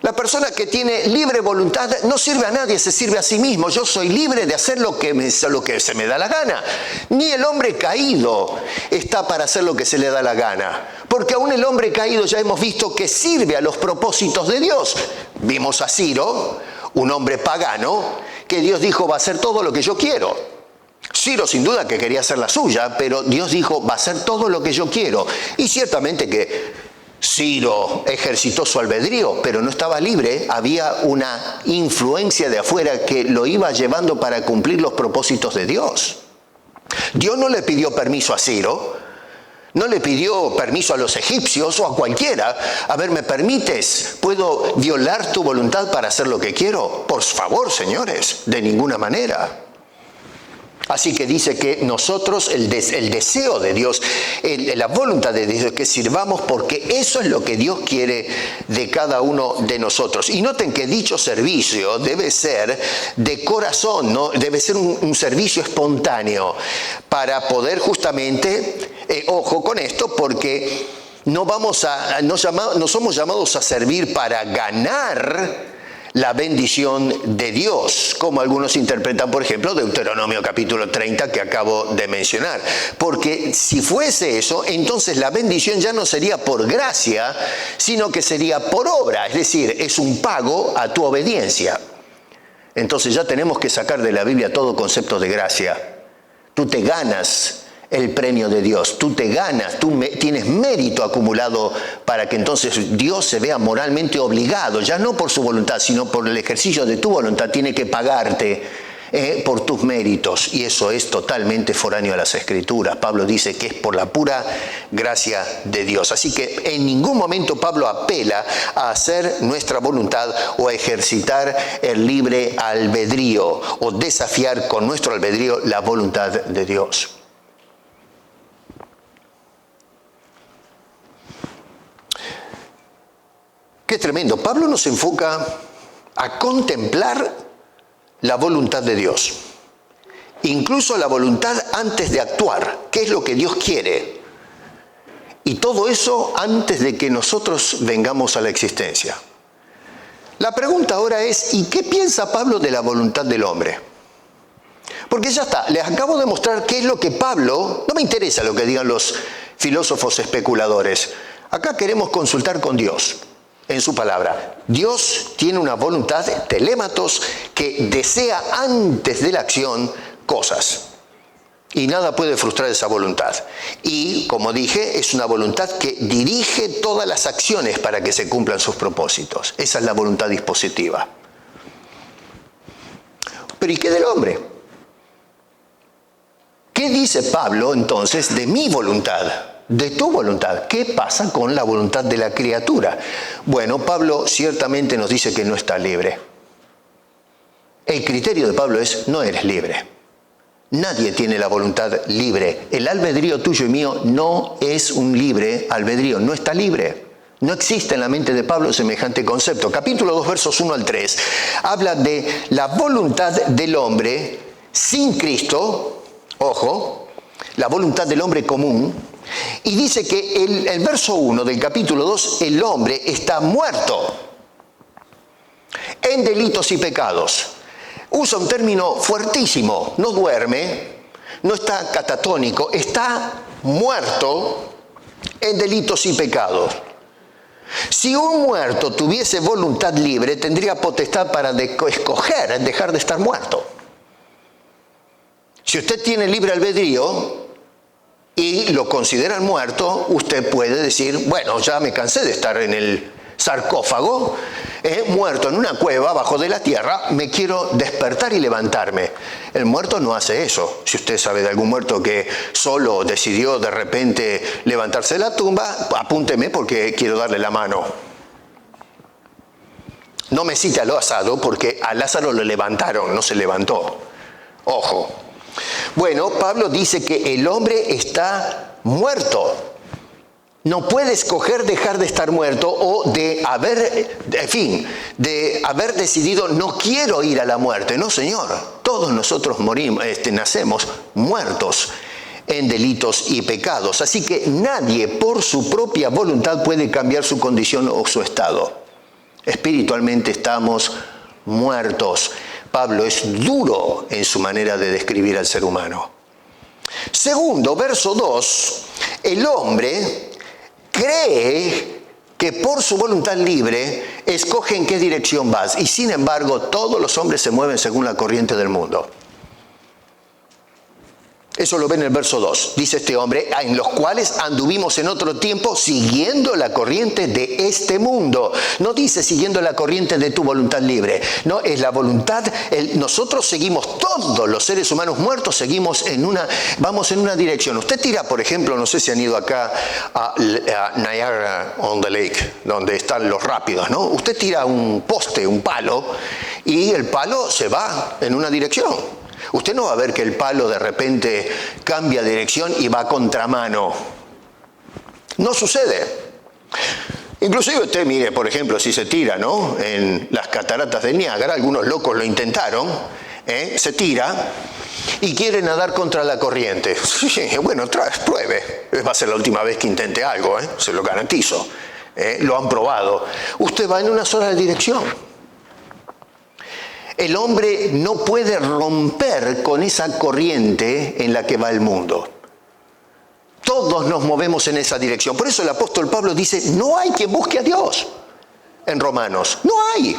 La persona que tiene libre voluntad no sirve a nadie, se sirve a sí mismo. Yo soy libre de hacer lo que se me da la gana. Ni el hombre caído está para hacer lo que se le da la gana. Porque aún el hombre caído ya hemos visto que sirve a los propósitos de Dios. Vimos a Ciro, un hombre pagano, que Dios dijo va a hacer todo lo que yo quiero. Ciro sin duda que quería hacer la suya, pero Dios dijo, va a hacer todo lo que yo quiero. Y ciertamente que Ciro ejercitó su albedrío, pero no estaba libre. Había una influencia de afuera que lo iba llevando para cumplir los propósitos de Dios. Dios no le pidió permiso a Ciro, no le pidió permiso a los egipcios o a cualquiera. A ver, ¿me permites? ¿Puedo violar tu voluntad para hacer lo que quiero? Por favor, señores, de ninguna manera. Así que dice que nosotros, el deseo de Dios, la voluntad de Dios es que sirvamos porque eso es lo que Dios quiere de cada uno de nosotros. Y noten que dicho servicio debe ser de corazón, ¿no? Debe ser un servicio espontáneo para poder justamente, ojo con esto, porque no somos llamados a servir para ganar la bendición de Dios, como algunos interpretan, por ejemplo, Deuteronomio capítulo 30 que acabo de mencionar. Porque si fuese eso, entonces la bendición ya no sería por gracia, sino que sería por obra, es decir, es un pago a tu obediencia. Entonces ya tenemos que sacar de la Biblia todo concepto de gracia. Tú te ganas el premio de Dios, tú te ganas, tienes mérito acumulado para que entonces Dios se vea moralmente obligado, ya no por su voluntad, sino por el ejercicio de tu voluntad, tiene que pagarte por tus méritos, y eso es totalmente foráneo a las Escrituras. Pablo dice que es por la pura gracia de Dios. Así que en ningún momento Pablo apela a hacer nuestra voluntad o a ejercitar el libre albedrío o desafiar con nuestro albedrío la voluntad de Dios. Qué tremendo. Pablo nos enfoca a contemplar la voluntad de Dios, incluso la voluntad antes de actuar, qué es lo que Dios quiere, y todo eso antes de que nosotros vengamos a la existencia. La pregunta ahora es, ¿y qué piensa Pablo de la voluntad del hombre? Porque ya está, les acabo de mostrar qué es lo que Pablo, no me interesa lo que digan los filósofos especuladores, acá queremos consultar con Dios. En su palabra, Dios tiene una voluntad, telématos, que desea antes de la acción cosas. Y nada puede frustrar esa voluntad. Y, como dije, es una voluntad que dirige todas las acciones para que se cumplan sus propósitos. Esa es la voluntad dispositiva. Pero ¿y qué del hombre? ¿Qué dice Pablo entonces de mi voluntad? De tu voluntad. ¿Qué pasa con la voluntad de la criatura? Bueno, Pablo ciertamente nos dice que no está libre. El criterio de Pablo es, no eres libre. Nadie tiene la voluntad libre. El albedrío tuyo y mío no es un libre albedrío, no está libre. No existe en la mente de Pablo semejante concepto. Capítulo 2, versos 1 al 3, habla de la voluntad del hombre sin Cristo, ojo, la voluntad del hombre común. Y dice que el verso 1 del capítulo 2, el hombre está muerto en delitos y pecados. Usa un término fuertísimo, no duerme, no está catatónico, está muerto en delitos y pecados. Si un muerto tuviese voluntad libre, tendría potestad para escoger dejar de estar muerto. Si usted tiene libre albedrío y lo consideran muerto, usted puede decir, bueno, ya me cansé de estar en el sarcófago, muerto en una cueva bajo de la tierra, me quiero despertar y levantarme. El muerto no hace eso. Si usted sabe de algún muerto que solo decidió de repente levantarse de la tumba, apúnteme porque quiero darle la mano. No me cite a Lázaro porque a Lázaro lo levantaron, no se levantó. Ojo. Bueno, Pablo dice que el hombre está muerto. No puede escoger dejar de estar muerto o de haber decidido no quiero ir a la muerte. No, Señor. Todos nosotros morimos, nacemos muertos en delitos y pecados. Así que nadie por su propia voluntad puede cambiar su condición o su estado. Espiritualmente estamos muertos. Pablo es duro en su manera de describir al ser humano. Segundo, verso 2, el hombre cree que por su voluntad libre escoge en qué dirección vas, y sin embargo todos los hombres se mueven según la corriente del mundo. Eso lo ve en el verso 2. Dice este hombre, en los cuales anduvimos en otro tiempo siguiendo la corriente de este mundo. No dice siguiendo la corriente de tu voluntad libre. No, es la voluntad. Nosotros seguimos, todos los seres humanos muertos, vamos en una dirección. Usted tira, por ejemplo, no sé si han ido acá a Niagara on the Lake, donde están los rápidos, ¿no? Usted tira un poste, un palo, y el palo se va en una dirección. Usted no va a ver que el palo de repente cambia dirección y va a contramano. No sucede. Inclusive usted mire, por ejemplo, si se tira, ¿no?, en las cataratas del Niágara, algunos locos lo intentaron, se tira y quiere nadar contra la corriente. Bueno, pruebe. Va a ser la última vez que intente algo, se lo garantizo. Lo han probado. Usted va en una sola dirección. El hombre no puede romper con esa corriente en la que va el mundo. Todos nos movemos en esa dirección. Por eso el apóstol Pablo dice, no hay quien busque a Dios en Romanos. No hay.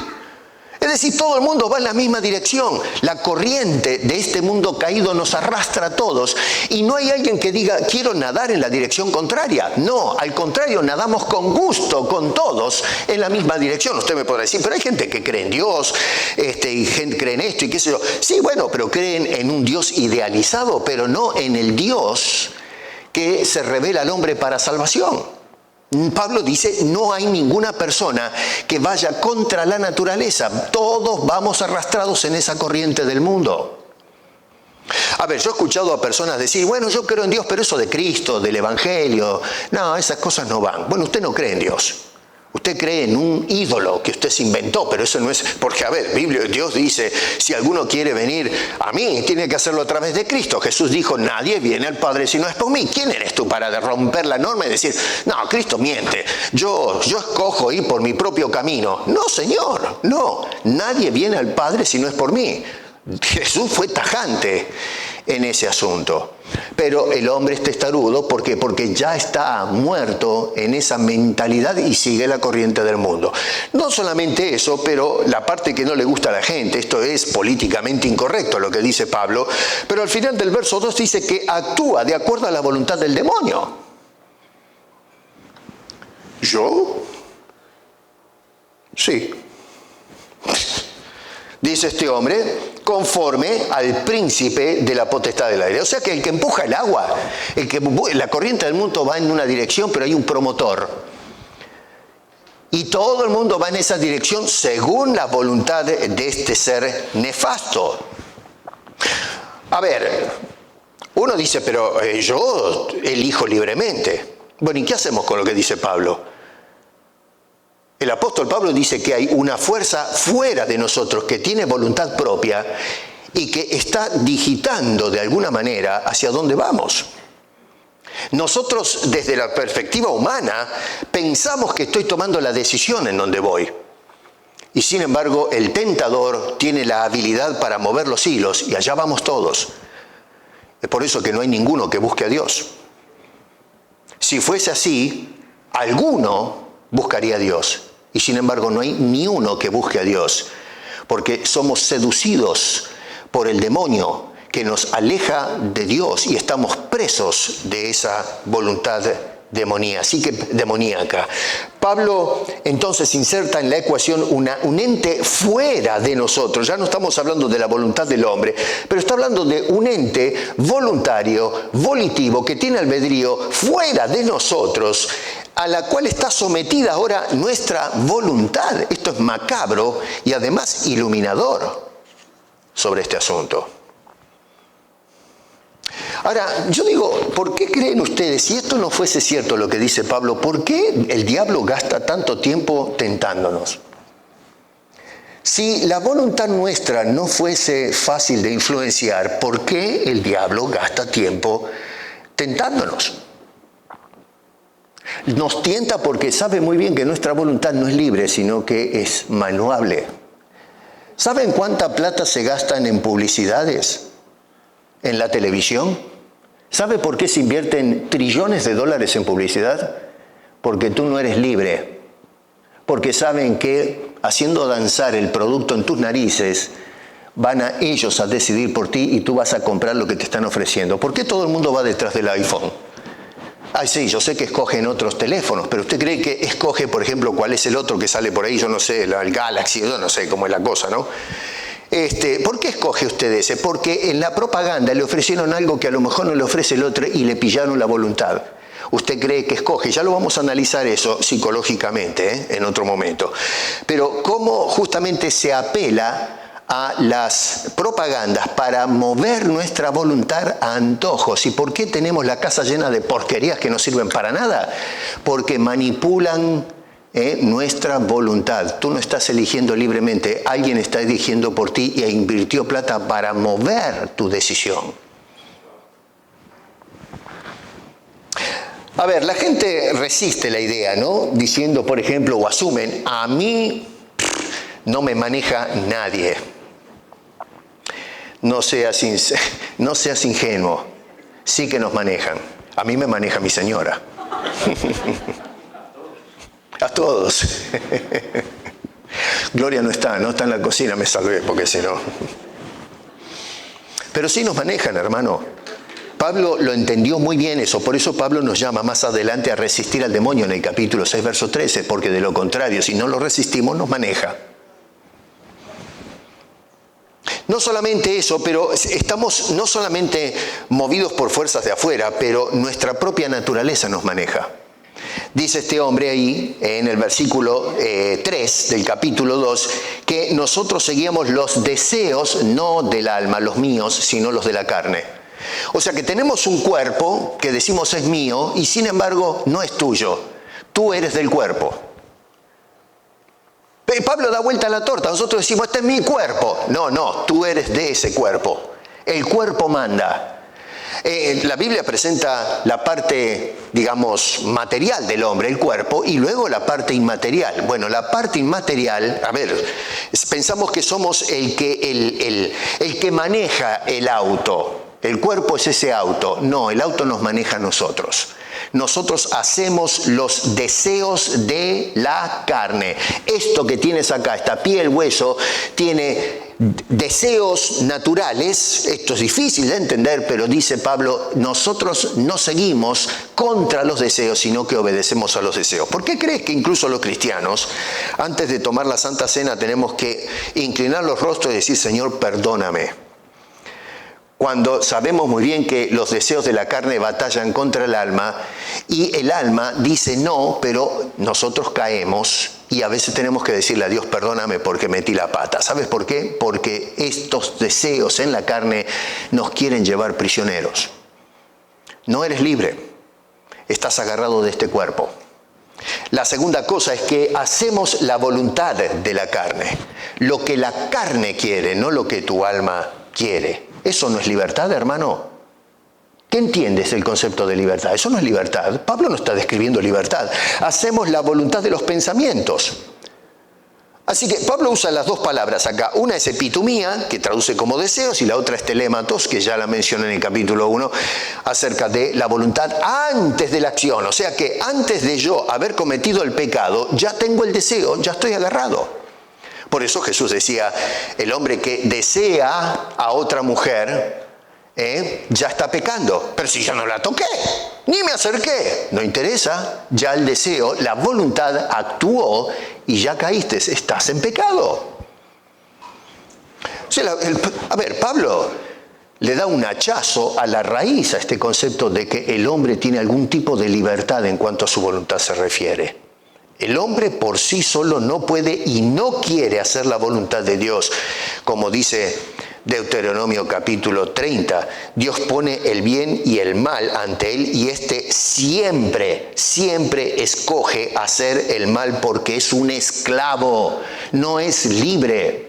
Es decir, todo el mundo va en la misma dirección. La corriente de este mundo caído nos arrastra a todos y no hay alguien que diga, quiero nadar en la dirección contraria. No, al contrario, nadamos con gusto, con todos, en la misma dirección. Usted me podrá decir, pero hay gente que cree en Dios, y gente cree en esto y qué sé yo. Sí, bueno, pero creen en un Dios idealizado, pero no en el Dios que se revela al hombre para salvación. Pablo dice, no hay ninguna persona que vaya contra la naturaleza. Todos vamos arrastrados en esa corriente del mundo. A ver, yo he escuchado a personas decir, bueno, yo creo en Dios, pero eso de Cristo, del Evangelio, no, esas cosas no van. Bueno, usted no cree en Dios. Usted cree en un ídolo que usted se inventó, pero eso no es... Porque, a ver, Dios dice, si alguno quiere venir a mí, tiene que hacerlo a través de Cristo. Jesús dijo, nadie viene al Padre si no es por mí. ¿Quién eres tú para romper la norma y decir, no, Cristo miente, yo escojo ir por mi propio camino? No, Señor, no. Nadie viene al Padre si no es por mí. Jesús fue tajante en ese asunto. Pero el hombre es testarudo, ¿por qué? Porque ya está muerto en esa mentalidad y sigue la corriente del mundo. No solamente eso, pero la parte que no le gusta a la gente, esto es políticamente incorrecto lo que dice Pablo, pero al final del verso 2 dice que actúa de acuerdo a la voluntad del demonio. ¿Yo? Sí. Dice este hombre, conforme al príncipe de la potestad del aire. O sea que el que empuja el agua, la corriente del mundo va en una dirección, pero hay un promotor. Y todo el mundo va en esa dirección según la voluntad de este ser nefasto. A ver, uno dice, pero yo elijo libremente. Bueno, ¿y qué hacemos con lo que dice Pablo? El apóstol Pablo dice que hay una fuerza fuera de nosotros que tiene voluntad propia y que está digitando de alguna manera hacia dónde vamos. Nosotros, desde la perspectiva humana, pensamos que estoy tomando la decisión en donde voy. Y sin embargo, el tentador tiene la habilidad para mover los hilos y allá vamos todos. Es por eso que no hay ninguno que busque a Dios. Si fuese así, alguno buscaría a Dios. Y sin embargo no hay ni uno que busque a Dios, porque somos seducidos por el demonio que nos aleja de Dios y estamos presos de esa voluntad demoníaca. Pablo entonces inserta en la ecuación un ente fuera de nosotros. Ya no estamos hablando de la voluntad del hombre, pero está hablando de un ente voluntario, volitivo, que tiene albedrío fuera de nosotros, a la cual está sometida ahora nuestra voluntad. Esto es macabro y además iluminador sobre este asunto. Ahora, yo digo, ¿por qué creen ustedes, si esto no fuese cierto lo que dice Pablo, por qué el diablo gasta tanto tiempo tentándonos? Si la voluntad nuestra no fuese fácil de influenciar, ¿por qué el diablo gasta tiempo tentándonos? Nos tienta porque sabe muy bien que nuestra voluntad no es libre, sino que es maniobrable. ¿Saben cuánta plata se gastan en publicidades? ¿En la televisión? ¿Sabe por qué se invierten trillones de dólares en publicidad? Porque tú no eres libre. Porque saben que haciendo danzar el producto en tus narices, van a ellos a decidir por ti y tú vas a comprar lo que te están ofreciendo. ¿Por qué todo el mundo va detrás del iPhone? Ay, sí, yo sé que escogen otros teléfonos, pero ¿usted cree que escoge, por ejemplo, cuál es el otro que sale por ahí? Yo no sé, el Galaxy, yo no sé cómo es la cosa, ¿no? ¿Por qué escoge usted ese? Porque en la propaganda le ofrecieron algo que a lo mejor no le ofrece el otro y le pillaron la voluntad. Usted cree que escoge, ya lo vamos a analizar eso psicológicamente, en otro momento. Pero cómo justamente se apela a las propagandas para mover nuestra voluntad a antojos. ¿Y por qué tenemos la casa llena de porquerías que no sirven para nada? Porque manipulan nuestra voluntad. Tú no estás eligiendo libremente, alguien está eligiendo por ti e invirtió plata para mover tu decisión. A ver, la gente resiste la idea, ¿no? Diciendo, por ejemplo, o asumen, a mí no me maneja nadie. No seas ingenuo, sí que nos manejan. A mí me maneja mi señora. A todos. Gloria no está en la cocina, me salvé, porque si no... Pero sí nos manejan, hermano. Pablo lo entendió muy bien eso, por eso Pablo nos llama más adelante a resistir al demonio en el capítulo 6, verso 13, porque de lo contrario, si no lo resistimos, nos maneja. No solamente eso, pero estamos no solamente movidos por fuerzas de afuera, pero nuestra propia naturaleza nos maneja. Dice este hombre ahí, en el versículo 3 del capítulo 2, que nosotros seguíamos los deseos, no del alma, los míos, sino los de la carne. O sea que tenemos un cuerpo que decimos es mío y sin embargo no es tuyo. Tú eres del cuerpo. Pablo da vuelta a la torta. Nosotros decimos, este es mi cuerpo. No, tú eres de ese cuerpo. El cuerpo manda. La Biblia presenta la parte, digamos, material del hombre, el cuerpo, y luego la parte inmaterial. Bueno, la parte inmaterial, a ver, pensamos que somos el que maneja el auto. El cuerpo es ese auto. No, el auto nos maneja a nosotros. Nosotros hacemos los deseos de la carne. Esto que tienes acá, esta piel, hueso, tiene deseos naturales. Esto es difícil de entender, pero dice Pablo, nosotros no seguimos contra los deseos, sino que obedecemos a los deseos. ¿Por qué crees que incluso los cristianos, antes de tomar la Santa Cena, tenemos que inclinar los rostros y decir, Señor, perdóname? Cuando sabemos muy bien que los deseos de la carne batallan contra el alma y el alma dice no, pero nosotros caemos y a veces tenemos que decirle a Dios, perdóname porque metí la pata. ¿Sabes por qué? Porque estos deseos en la carne nos quieren llevar prisioneros. No eres libre, estás agarrado de este cuerpo. La segunda cosa es que hacemos la voluntad de la carne. Lo que la carne quiere, no lo que tu alma quiere. ¿Eso no es libertad, hermano? ¿Qué entiendes del concepto de libertad? Eso no es libertad. Pablo no está describiendo libertad. Hacemos la voluntad de los pensamientos. Así que Pablo usa las dos palabras acá. Una es epitumía, que traduce como deseos, y la otra es telematos, que ya la mencioné en el capítulo 1, acerca de la voluntad antes de la acción. O sea que antes de yo haber cometido el pecado, ya tengo el deseo, ya estoy agarrado. Por eso Jesús decía, el hombre que desea a otra mujer, ya está pecando. Pero si yo no la toqué, ni me acerqué, no interesa, ya el deseo, la voluntad actuó y ya caíste, estás en pecado. O sea, Pablo le da un hachazo a la raíz a este concepto de que el hombre tiene algún tipo de libertad en cuanto a su voluntad se refiere. El hombre por sí solo no puede y no quiere hacer la voluntad de Dios. Como dice Deuteronomio capítulo 30, Dios pone el bien y el mal ante él y éste siempre escoge hacer el mal porque es un esclavo, no es libre.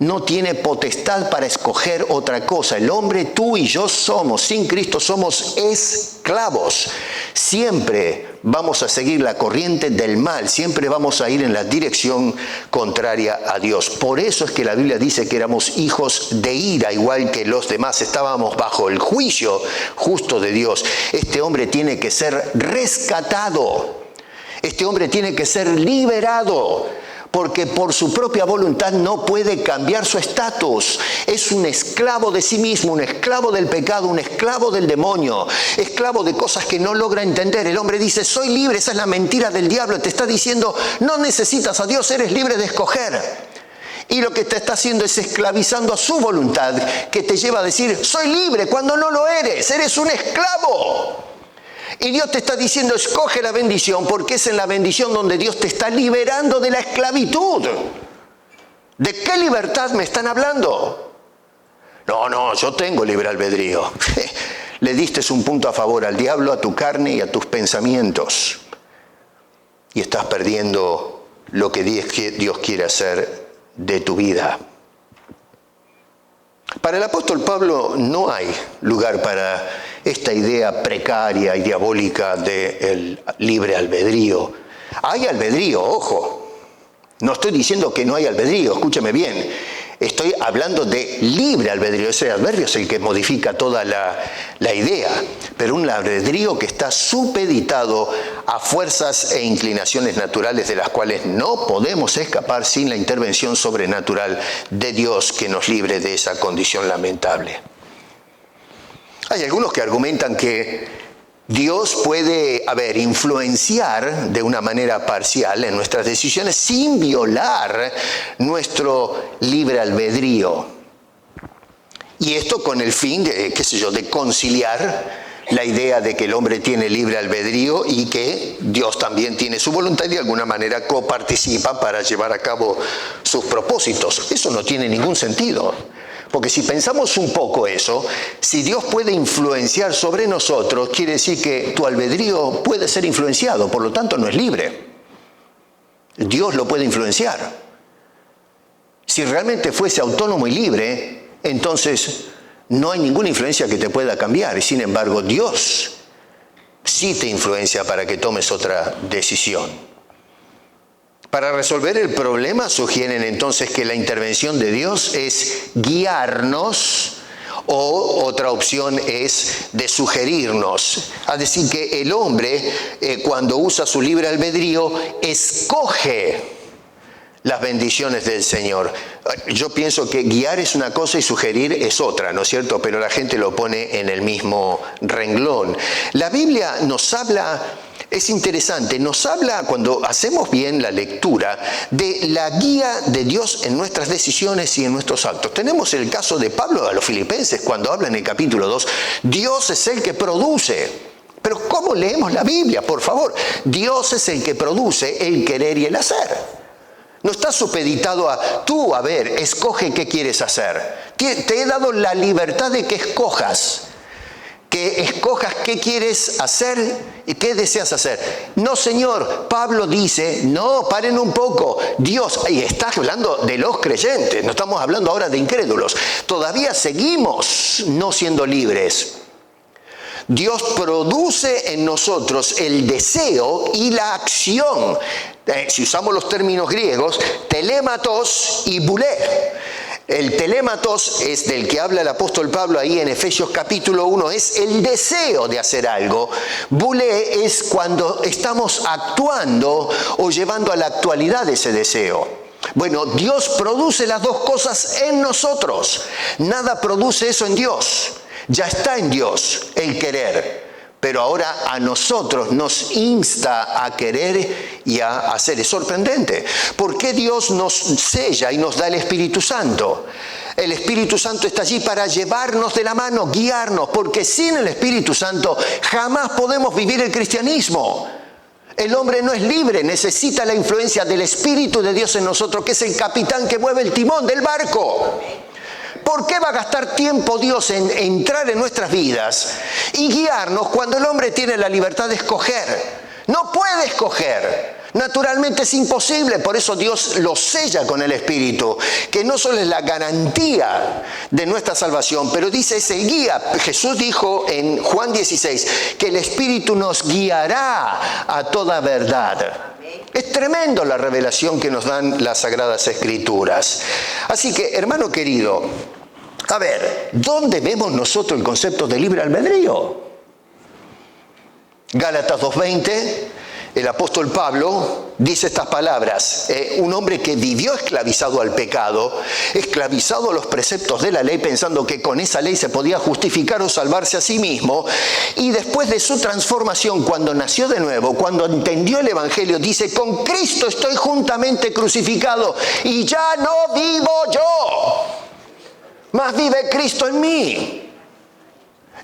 No tiene potestad para escoger otra cosa. El hombre, tú y yo somos, sin Cristo somos esclavos. Siempre vamos a seguir la corriente del mal, siempre vamos a ir en la dirección contraria a Dios. Por eso es que la Biblia dice que éramos hijos de ira, igual que los demás. Estábamos bajo el juicio justo de Dios. Este hombre tiene que ser rescatado. Este hombre tiene que ser liberado. Porque por su propia voluntad no puede cambiar su estatus. Es un esclavo de sí mismo, un esclavo del pecado, un esclavo del demonio, esclavo de cosas que no logra entender. El hombre dice, soy libre, esa es la mentira del diablo. Te está diciendo, no necesitas a Dios, eres libre de escoger. Y lo que te está haciendo es esclavizando a su voluntad, que te lleva a decir, soy libre, cuando no lo eres un esclavo. Y Dios te está diciendo, escoge la bendición, porque es en la bendición donde Dios te está liberando de la esclavitud. ¿De qué libertad me están hablando? No, yo tengo libre albedrío. Le diste un punto a favor al diablo, a tu carne y a tus pensamientos. Y estás perdiendo lo que Dios quiere hacer de tu vida. Para el apóstol Pablo no hay lugar para esta idea precaria y diabólica del libre albedrío. Hay albedrío, ojo. No estoy diciendo que no hay albedrío, escúchame bien. Estoy hablando de libre albedrío. Ese adverbio es el que modifica toda la idea. Pero un albedrío que está supeditado a fuerzas e inclinaciones naturales de las cuales no podemos escapar sin la intervención sobrenatural de Dios que nos libre de esa condición lamentable. Hay algunos que argumentan que Dios puede, influenciar de una manera parcial en nuestras decisiones sin violar nuestro libre albedrío. Y esto con el fin de conciliar la idea de que el hombre tiene libre albedrío y que Dios también tiene su voluntad y de alguna manera coparticipa para llevar a cabo sus propósitos. Eso no tiene ningún sentido. Porque si pensamos un poco eso, si Dios puede influenciar sobre nosotros, quiere decir que tu albedrío puede ser influenciado, por lo tanto no es libre. Dios lo puede influenciar. Si realmente fuese autónomo y libre, entonces no hay ninguna influencia que te pueda cambiar. Y sin embargo, Dios sí te influencia para que tomes otra decisión. Para resolver el problema sugieren entonces que la intervención de Dios es guiarnos o otra opción es de sugerirnos. Es decir, que el hombre cuando usa su libre albedrío escoge las bendiciones del Señor. Yo pienso que guiar es una cosa y sugerir es otra, ¿no es cierto? Pero la gente lo pone en el mismo renglón. La Biblia nos habla... Es interesante, nos habla, cuando hacemos bien la lectura, de la guía de Dios en nuestras decisiones y en nuestros actos. Tenemos el caso de Pablo a los Filipenses, cuando habla en el capítulo 2, Dios es el que produce. Pero ¿cómo leemos la Biblia? Por favor, Dios es el que produce el querer y el hacer. No está supeditado a tú, escoge qué quieres hacer. Te he dado la libertad de que escojas qué quieres hacer y qué deseas hacer. No, Señor, Pablo dice, no, paren un poco. Dios, y está hablando de los creyentes, no estamos hablando ahora de incrédulos. Todavía seguimos no siendo libres. Dios produce en nosotros el deseo y la acción. Si usamos los términos griegos, telematos y bulé. El telematos es del que habla el apóstol Pablo ahí en Efesios capítulo 1, es el deseo de hacer algo. Bulé es cuando estamos actuando o llevando a la actualidad ese deseo. Bueno, Dios produce las dos cosas en nosotros. Nada produce eso en Dios. Ya está en Dios el querer. Pero ahora a nosotros nos insta a querer y a hacer. Es sorprendente. ¿Por qué Dios nos sella y nos da el Espíritu Santo? El Espíritu Santo está allí para llevarnos de la mano, guiarnos, porque sin el Espíritu Santo jamás podemos vivir el cristianismo. El hombre no es libre, necesita la influencia del Espíritu de Dios en nosotros, que es el capitán que mueve el timón del barco. ¿Por qué va a gastar tiempo Dios en entrar en nuestras vidas y guiarnos cuando el hombre tiene la libertad de escoger? No puede escoger. Naturalmente es imposible, por eso Dios lo sella con el Espíritu, que no solo es la garantía de nuestra salvación, pero dice es el guía. Jesús dijo en Juan 16 que el Espíritu nos guiará a toda verdad. Es tremendo la revelación que nos dan las Sagradas Escrituras. Así que, hermano querido, ¿dónde vemos nosotros el concepto de libre albedrío? Gálatas 2:20, el apóstol Pablo dice estas palabras. Un hombre que vivió esclavizado al pecado, esclavizado a los preceptos de la ley, pensando que con esa ley se podía justificar o salvarse a sí mismo. Y después de su transformación, cuando nació de nuevo, cuando entendió el Evangelio, dice, con Cristo estoy juntamente crucificado y ya no vivo yo, mas vive Cristo en mí.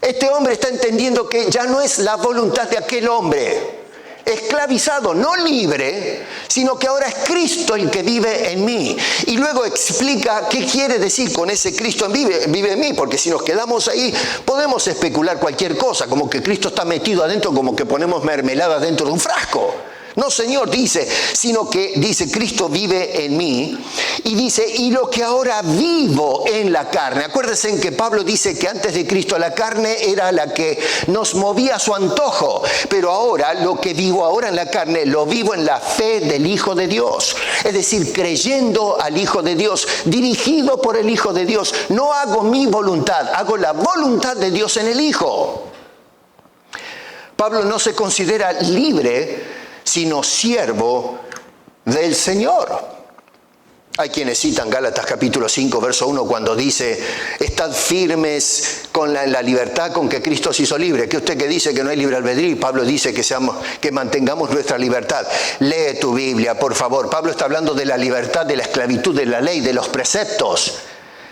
Este hombre está entendiendo que ya no es la voluntad de aquel hombre esclavizado, no libre, sino que ahora es Cristo el que vive en mí. Y luego explica qué quiere decir con ese Cristo vive en mí, porque si nos quedamos ahí podemos especular cualquier cosa, como que Cristo está metido adentro, como que ponemos mermelada dentro de un frasco. No, Señor, dice, sino que dice, Cristo vive en mí. Y dice, y lo que ahora vivo en la carne. Acuérdense en que Pablo dice que antes de Cristo la carne era la que nos movía a su antojo. Pero ahora, lo que vivo ahora en la carne, lo vivo en la fe del Hijo de Dios. Es decir, creyendo al Hijo de Dios, dirigido por el Hijo de Dios. No hago mi voluntad, hago la voluntad de Dios en el Hijo. Pablo no se considera libre, sino siervo del Señor. Hay quienes citan Gálatas capítulo 5, verso 1, cuando dice, estad firmes con la libertad con que Cristo se hizo libre. Que usted que dice que no hay libre albedrío, y Pablo dice que mantengamos nuestra libertad. Lee tu Biblia, por favor. Pablo está hablando de la libertad, de la esclavitud, de la ley, de los preceptos.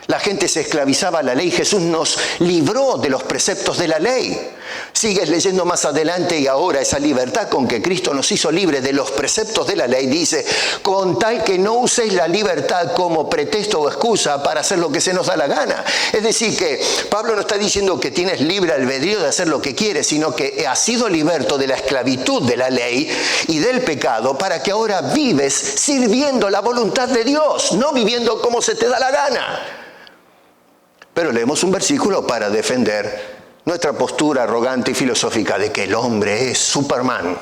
La gente se esclavizaba a la ley. Jesús nos libró de los preceptos de la ley. Sigues leyendo más adelante y ahora esa libertad con que Cristo nos hizo libres de los preceptos de la ley, dice, con tal que no uséis la libertad como pretexto o excusa para hacer lo que se nos da la gana. Es decir, que Pablo no está diciendo que tienes libre albedrío de hacer lo que quieres, sino que has sido liberto de la esclavitud de la ley y del pecado para que ahora vives sirviendo la voluntad de Dios, no viviendo como se te da la gana. Pero leemos un versículo para defender nuestra postura arrogante y filosófica de que el hombre es Superman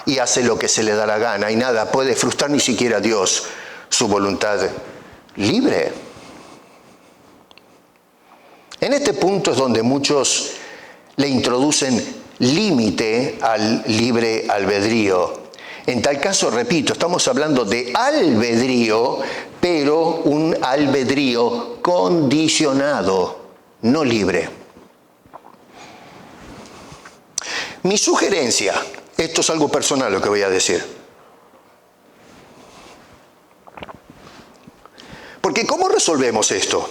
y hace lo que se le da la gana y nada puede frustrar ni siquiera a Dios su voluntad libre. En este punto es donde muchos le introducen límite al libre albedrío. En tal caso, repito, estamos hablando de albedrío, pero un albedrío condicionado, no libre. Mi sugerencia, esto es algo personal lo que voy a decir, porque ¿cómo resolvemos esto?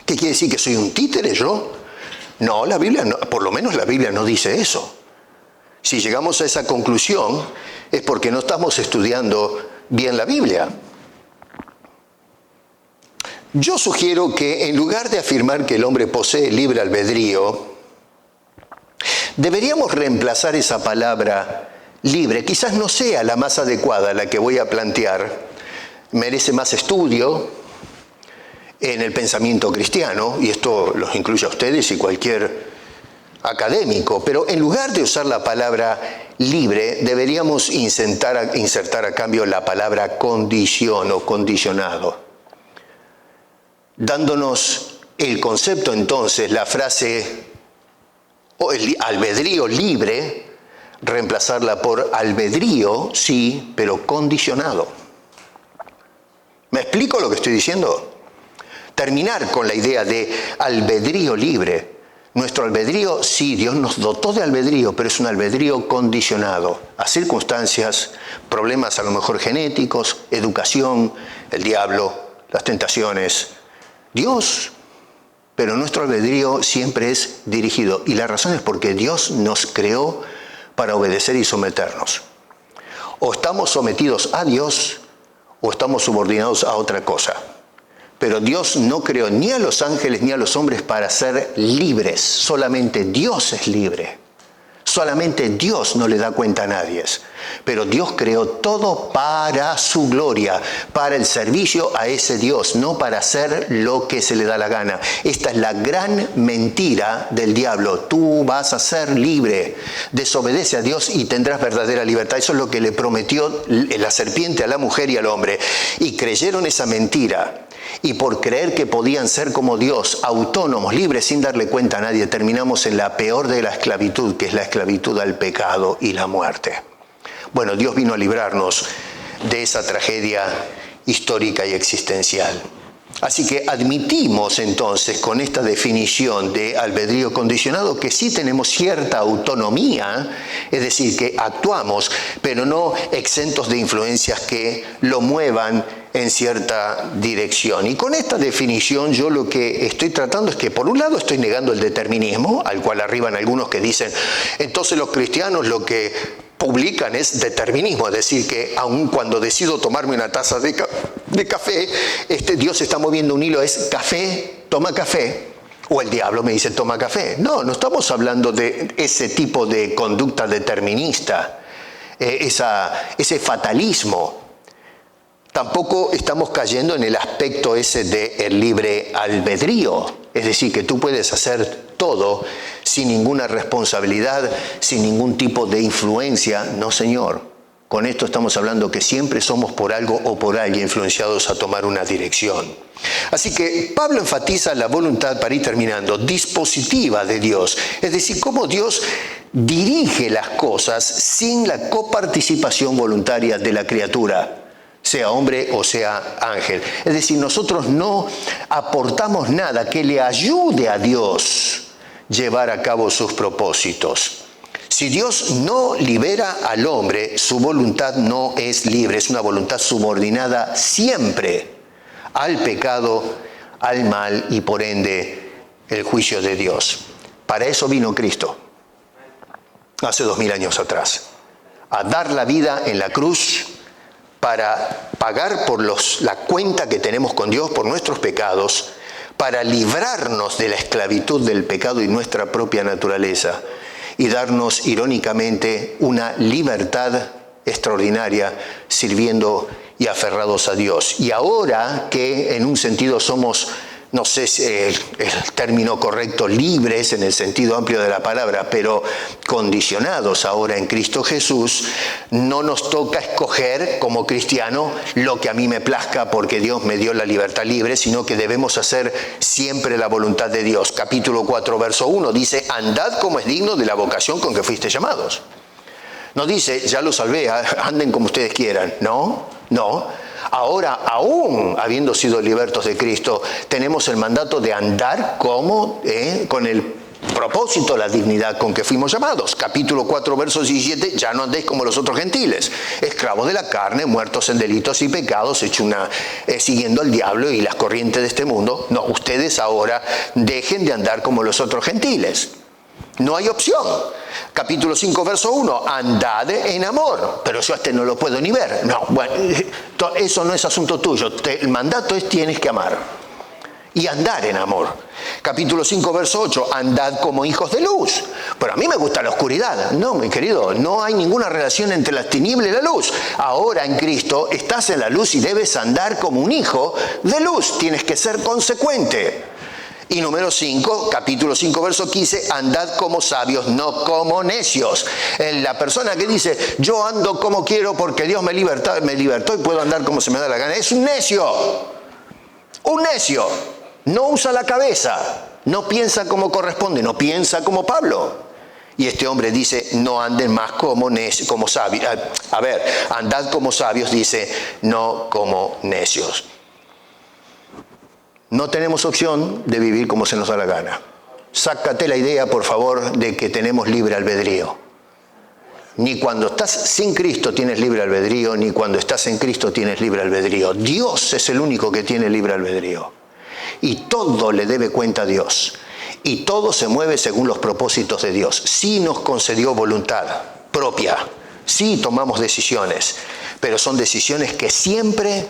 ¿Qué quiere decir, que soy un títere yo? No, la Biblia no, por lo menos la Biblia no dice eso. Si llegamos a esa conclusión es porque no estamos estudiando bien la Biblia. Yo sugiero que en lugar de afirmar que el hombre posee libre albedrío, deberíamos reemplazar esa palabra libre. Quizás no sea la más adecuada la que voy a plantear, merece más estudio en el pensamiento cristiano, y esto los incluye a ustedes y cualquier académico, pero en lugar de usar la palabra libre, deberíamos insertar a cambio la palabra condición o condicionado, dándonos el concepto entonces, la frase o el albedrío libre, reemplazarla por albedrío, sí, pero condicionado. ¿Me explico lo que estoy diciendo? Terminar con la idea de albedrío libre. Nuestro albedrío, sí, Dios nos dotó de albedrío, pero es un albedrío condicionado a circunstancias, problemas a lo mejor genéticos, educación, el diablo, las tentaciones, Dios. Pero nuestro albedrío siempre es dirigido. Y la razón es porque Dios nos creó para obedecer y someternos. O estamos sometidos a Dios o estamos subordinados a otra cosa. Pero Dios no creó ni a los ángeles ni a los hombres para ser libres. Solamente Dios es libre. Solamente Dios no le da cuenta a nadie. Pero Dios creó todo para su gloria, para el servicio a ese Dios, no para hacer lo que se le da la gana. Esta es la gran mentira del diablo. Tú vas a ser libre. Desobedece a Dios y tendrás verdadera libertad. Eso es lo que le prometió la serpiente a la mujer y al hombre. Y creyeron esa mentira. Y por creer que podían ser como Dios, autónomos, libres, sin darle cuenta a nadie, terminamos en la peor de la esclavitud, que es la esclavitud al pecado y la muerte. Bueno, Dios vino a librarnos de esa tragedia histórica y existencial. Así que admitimos entonces con esta definición de albedrío condicionado que sí tenemos cierta autonomía, es decir, que actuamos, pero no exentos de influencias que lo muevan en cierta dirección. Y con esta definición yo lo que estoy tratando es que por un lado estoy negando el determinismo, al cual arriban algunos que dicen, entonces los cristianos lo que publican es determinismo, es decir, que aun cuando decido tomarme una taza de café, Dios está moviendo un hilo, es café, toma café, o el diablo me dice toma café. No, no estamos hablando de ese tipo de conducta determinista. ese fatalismo. Tampoco estamos cayendo en el aspecto ese del libre albedrío, es decir, que tú puedes hacer todo sin ninguna responsabilidad, sin ningún tipo de influencia. No, señor. Con esto estamos hablando que siempre somos por algo o por alguien influenciados a tomar una dirección. Así que Pablo enfatiza la voluntad, para ir terminando, dispositiva de Dios, es decir, cómo Dios dirige las cosas sin la coparticipación voluntaria de la criatura, sea hombre o sea ángel. Es decir, nosotros no aportamos nada que le ayude a Dios llevar a cabo sus propósitos. Si Dios no libera al hombre, su voluntad no es libre, es una voluntad subordinada siempre al pecado, al mal y por ende el juicio de Dios. Para eso vino Cristo, hace 2000 años atrás, a dar la vida en la cruz para pagar por la cuenta que tenemos con Dios por nuestros pecados, para librarnos de la esclavitud del pecado y nuestra propia naturaleza, y darnos irónicamente una libertad extraordinaria sirviendo y aferrados a Dios. Y ahora que en un sentido somos, no sé si el término correcto, libres en el sentido amplio de la palabra, pero condicionados ahora en Cristo Jesús, no nos toca escoger como cristiano lo que a mí me plazca porque Dios me dio la libertad libre, sino que debemos hacer siempre la voluntad de Dios. Capítulo 4, verso 1 dice, andad como es digno de la vocación con que fuiste llamados. No dice, ya los salvé, anden como ustedes quieran. No. Ahora, aún habiendo sido libertos de Cristo, tenemos el mandato de andar como, con el propósito, la dignidad con que fuimos llamados. Capítulo 4, verso 17, ya no andéis como los otros gentiles, esclavos de la carne, muertos en delitos y pecados, siguiendo al diablo y las corrientes de este mundo. No, ustedes ahora dejen de andar como los otros gentiles. No hay opción. Capítulo 5, verso 1, andad en amor. Pero yo no lo puedo ni ver. No, bueno, eso no es asunto tuyo. El mandato es tienes que amar y andar en amor. Capítulo 5, verso 8, andad como hijos de luz. Pero a mí me gusta la oscuridad. No, mi querido, no hay ninguna relación entre las tinieblas y la luz. Ahora en Cristo estás en la luz y debes andar como un hijo de luz. Tienes que ser consecuente. Y número 5, capítulo 5, verso 15, andad como sabios, no como necios. La persona que dice, yo ando como quiero porque Dios me libertó y puedo andar como se me da la gana, es un necio. Un necio. No usa la cabeza, no piensa como corresponde, no piensa como Pablo. Y este hombre dice, no anden más como sabios. Andad como sabios, dice, no como necios. No tenemos opción de vivir como se nos da la gana. Sácate la idea, por favor, de que tenemos libre albedrío. Ni cuando estás sin Cristo tienes libre albedrío, ni cuando estás en Cristo tienes libre albedrío. Dios es el único que tiene libre albedrío. Y todo le debe cuenta a Dios. Y todo se mueve según los propósitos de Dios. Sí nos concedió voluntad propia. Sí tomamos decisiones. Pero son decisiones que siempre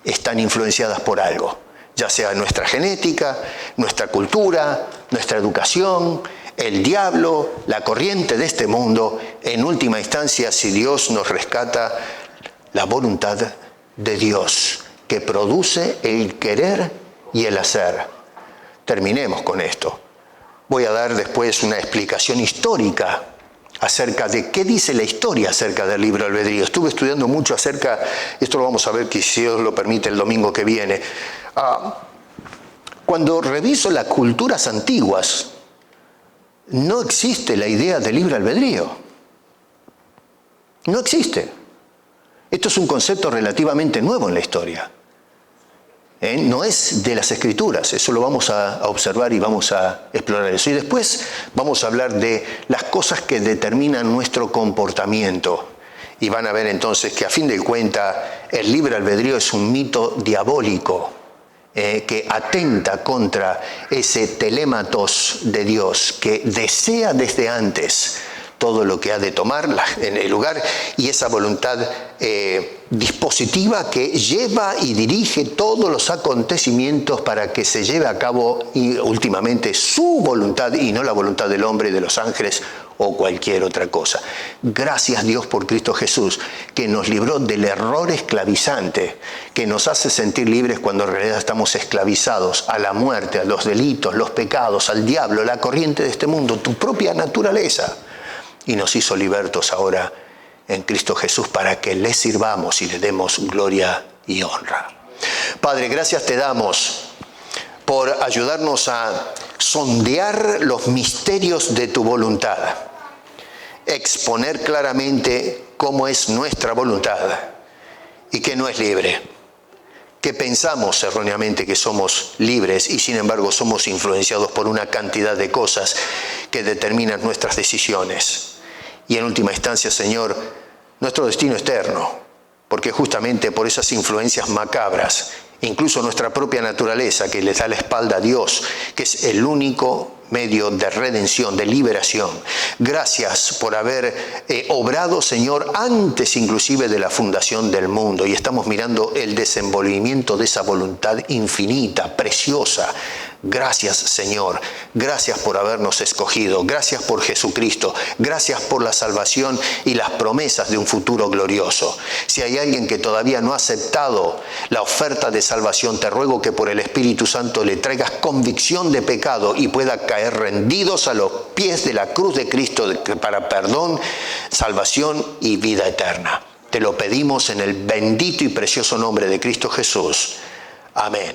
están influenciadas por algo. Ya sea nuestra genética, nuestra cultura, nuestra educación, el diablo, la corriente de este mundo. En última instancia, si Dios nos rescata, la voluntad de Dios, que produce el querer y el hacer. Terminemos con esto. Voy a dar después una explicación histórica acerca de qué dice la historia acerca del libre albedrío. Estuve estudiando mucho acerca, esto lo vamos a ver, que si Dios lo permite, el domingo que viene. Cuando reviso las culturas antiguas, no existe la idea de libre albedrío. No existe. Esto es un concepto relativamente nuevo en la historia. No es de las Escrituras, eso lo vamos a observar y vamos a explorar eso. Y después vamos a hablar de las cosas que determinan nuestro comportamiento. Y van a ver entonces que a fin de cuentas el libre albedrío es un mito diabólico que atenta contra ese telématos de Dios que desea desde antes todo lo que ha de tomar en el lugar, y esa voluntad dispositiva que lleva y dirige todos los acontecimientos para que se lleve a cabo y últimamente su voluntad y no la voluntad del hombre, de los ángeles o cualquier otra cosa. Gracias Dios por Cristo Jesús, que nos libró del error esclavizante, que nos hace sentir libres cuando en realidad estamos esclavizados a la muerte, a los delitos, los pecados, al diablo, la corriente de este mundo, tu propia naturaleza. Y nos hizo libertos ahora en Cristo Jesús para que le sirvamos y le demos gloria y honra. Padre, gracias te damos por ayudarnos a sondear los misterios de tu voluntad, exponer claramente cómo es nuestra voluntad y que no es libre, que pensamos erróneamente que somos libres y sin embargo somos influenciados por una cantidad de cosas que determinan nuestras decisiones. Y en última instancia, Señor, nuestro destino eterno, porque justamente por esas influencias macabras, incluso nuestra propia naturaleza que le da la espalda a Dios, que es el único medio de redención, de liberación. Gracias por haber obrado, Señor, antes inclusive de la fundación del mundo. Y estamos mirando el desenvolvimiento de esa voluntad infinita, preciosa. Gracias, Señor. Gracias por habernos escogido. Gracias por Jesucristo. Gracias por la salvación y las promesas de un futuro glorioso. Si hay alguien que todavía no ha aceptado la oferta de salvación, te ruego que por el Espíritu Santo le traigas convicción de pecado y pueda caer rendidos a los pies de la cruz de Cristo para perdón, salvación y vida eterna. Te lo pedimos en el bendito y precioso nombre de Cristo Jesús. Amén.